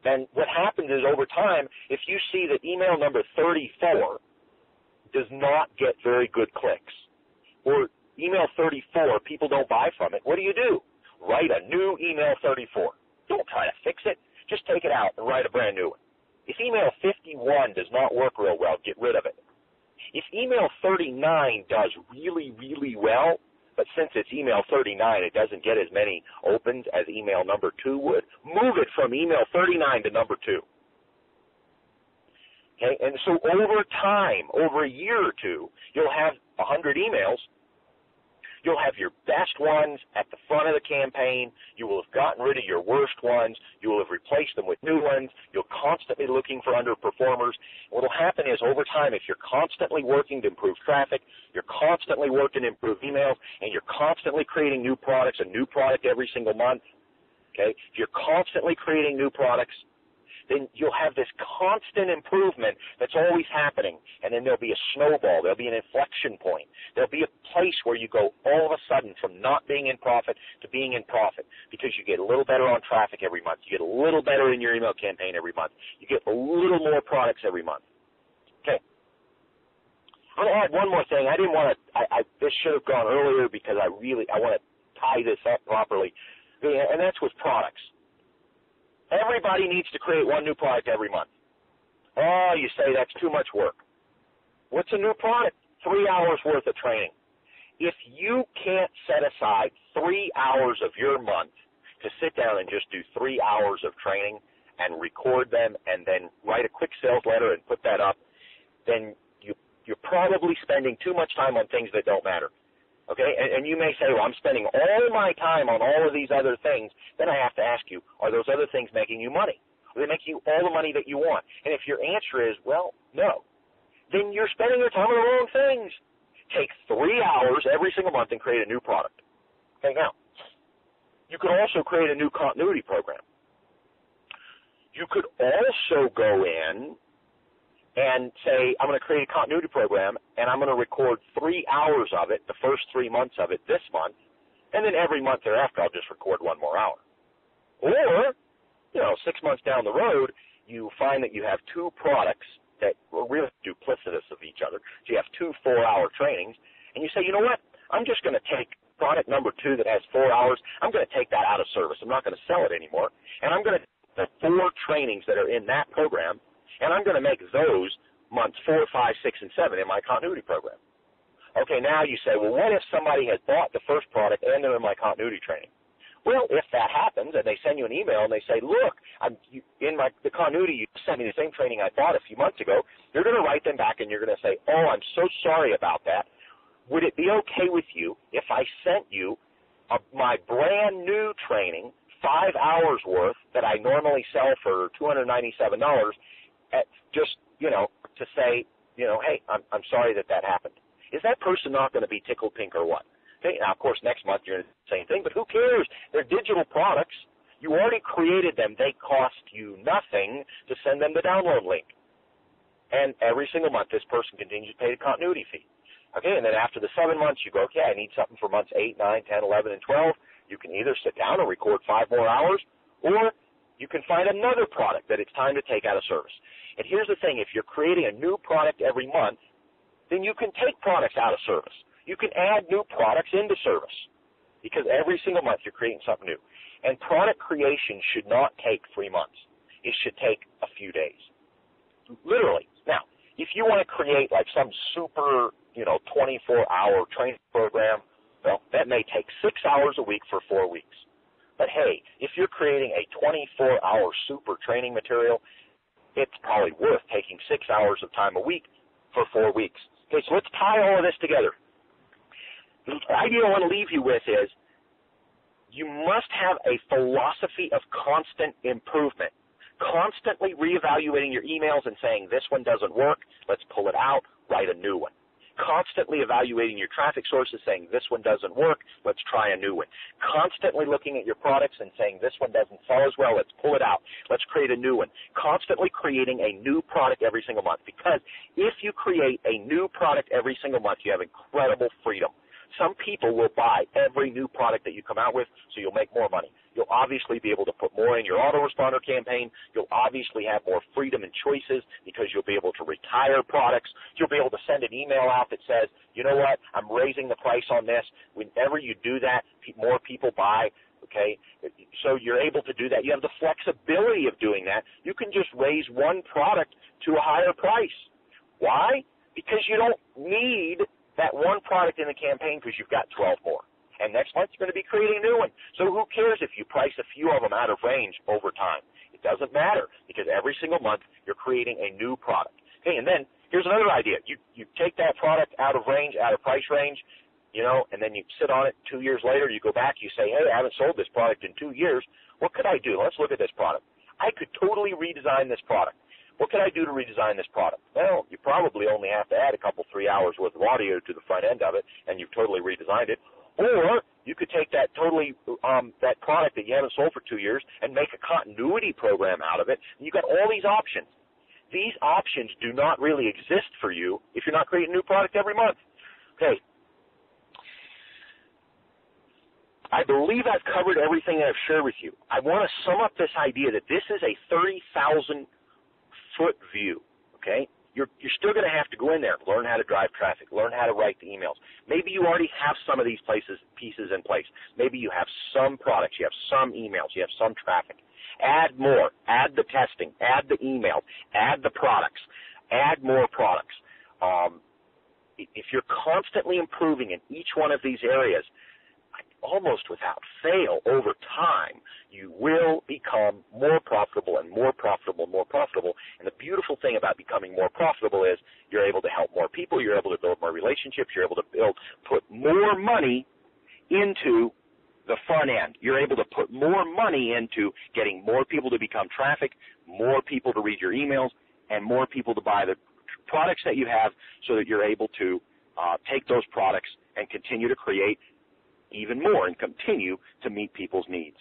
Speaker 2: Then what happens is over time, if you see that email number 34 does not get very good clicks, or email 34, people don't buy from it, what do? Write a new email 34. Don't try to fix it. Just take it out and write a brand new one. If email 51 does not work real well, get rid of it. If email 39 does really, really well, but since it's email 39, it doesn't get as many opens as email number 2 would, move it from email 39 to number 2. Okay, and so over time, over a year or two, you'll have 100 emails. You'll have your best ones at the front of the campaign. You will have gotten rid of your worst ones. You will have replaced them with new ones. You're constantly looking for underperformers. What will happen is over time, if you're constantly working to improve traffic, you're constantly working to improve emails, and you're constantly creating new products, a new product every single month, okay, if you're constantly creating new products, then you'll have this constant improvement that's always happening, and then there'll be a snowball. There'll be an inflection point. There'll be a place where you go all of a sudden from not being in profit to being in profit because you get a little better on traffic every month. You get a little better in your email campaign every month. You get a little more products every month. Okay. I'm going to add one more thing. I didn't want to – this should have gone earlier because I want to tie this up properly, and that's with products. Everybody needs to create one new product every month. Oh, you say that's too much work. What's a new product? 3 hours worth of training. If you can't set aside 3 hours of your month to sit down and just do 3 hours of training and record them and then write a quick sales letter and put that up, then you're probably spending too much time on things that don't matter. Okay, and you may say, well, I'm spending all my time on all of these other things. Then I have to ask you, are those other things making you money? Are they making you all the money that you want? And if your answer is, well, no, then you're spending your time on the wrong things. Take 3 hours every single month and create a new product. Okay, now, you could also create a new continuity program. You could also go in and say, I'm going to create a continuity program, and I'm going to record 3 hours of it, the first 3 months of it this month, and then every month thereafter I'll just record 1 more hour. Or, 6 months down the road, you find that you have 2 products that are really duplicitous of each other. So you have 2 4-hour trainings, and you say, you know what, I'm just going to take product number 2 that has 4 hours, I'm going to take that out of service. I'm not going to sell it anymore, and I'm going to take the 4 trainings that are in that program, and I'm going to make those months 4, 5, 6, and 7 in my continuity program. Okay, now you say, well, what if somebody has bought the first product and they're in my continuity training? Well, if that happens and they send you an email and they say, look, the continuity, you sent me the same training I bought a few months ago, you're going to write them back and you're going to say, oh, I'm so sorry about that. Would it be okay with you if I sent you my brand new training, 5 hours worth, that I normally sell for $297, at just, to say, hey, I'm sorry that happened? Is that person not going to be tickled pink or what? Okay, now, of course, next month you're going to do the same thing, but who cares? They're digital products. You already created them. They cost you nothing to send them the download link. And every single month this person continues to pay the continuity fee. Okay, and then after the 7 months, you go, okay, I need something for months 8, 9, 10, 11, and 12. You can either sit down and record 5 more hours, or you can find another product that it's time to take out of service. And here's the thing, if you're creating a new product every month, then you can take products out of service. You can add new products into service because every single month you're creating something new. And product creation should not take 3 months. It should take a few days. Literally. Now, if you want to create like some super, 24-hour training program, well, that may take 6 hours a week for 4 weeks. But hey, if you're creating a 24-hour super training material, it's probably worth taking 6 hours of time a week for 4 weeks. Okay, so let's tie all of this together. The idea I want to leave you with is you must have a philosophy of constant improvement, constantly reevaluating your emails and saying, this one doesn't work, let's pull it out, write a new one. Constantly evaluating your traffic sources, saying this one doesn't work, let's try a new one. Constantly looking at your products and saying this one doesn't sell as well, let's pull it out, let's create a new one. Constantly creating a new product every single month, because if you create a new product every single month, you have incredible freedom. Some people will buy every new product that you come out with, so you'll make more money. You'll obviously be able to put more in your autoresponder campaign. You'll obviously have more freedom and choices because you'll be able to retire products. You'll be able to send an email out that says, you know what, I'm raising the price on this. Whenever you do that, more people buy. Okay, so you're able to do that. You have the flexibility of doing that. You can just raise one product to a higher price. Why? Because you don't need that one product in the campaign because you've got 12 more. And next month you're going to be creating a new one. So who cares if you price a few of them out of range over time? It doesn't matter because every single month you're creating a new product. Okay, and then here's another idea. You take that product out of range, out of price range, and then you sit on it 2 years later, you go back, you say, hey, I haven't sold this product in 2 years. What could I do? Let's look at this product. I could totally redesign this product. What can I do to redesign this product? Well, you probably only have to add a couple, 3 hours worth of audio to the front end of it, and you've totally redesigned it. Or you could take that that product that you haven't sold for 2 years and make a continuity program out of it. And you've got all these options. These options do not really exist for you if you're not creating a new product every month. Okay. I believe I've covered everything that I've shared with you. I want to sum up this idea that this is a 30,000-foot view, okay? You're still going to have to go in there, learn how to drive traffic, learn how to write the emails. Maybe you already have some of these pieces in place. Maybe you have some products, you have some emails, you have some traffic. Add more. Add the testing. Add the emails. Add the products. Add more products. If you're constantly improving in each one of these areas, almost without fail, over time, you will become more profitable and more profitable and more profitable. And the beautiful thing about becoming more profitable is you're able to help more people. people, you're able to build more relationships, you're able to put more money into the front end. You're able to put more money into getting more people to become traffic, more people to read your emails, and more people to buy the products that you have, so that you're able to take those products and continue to create even more and continue to meet people's needs.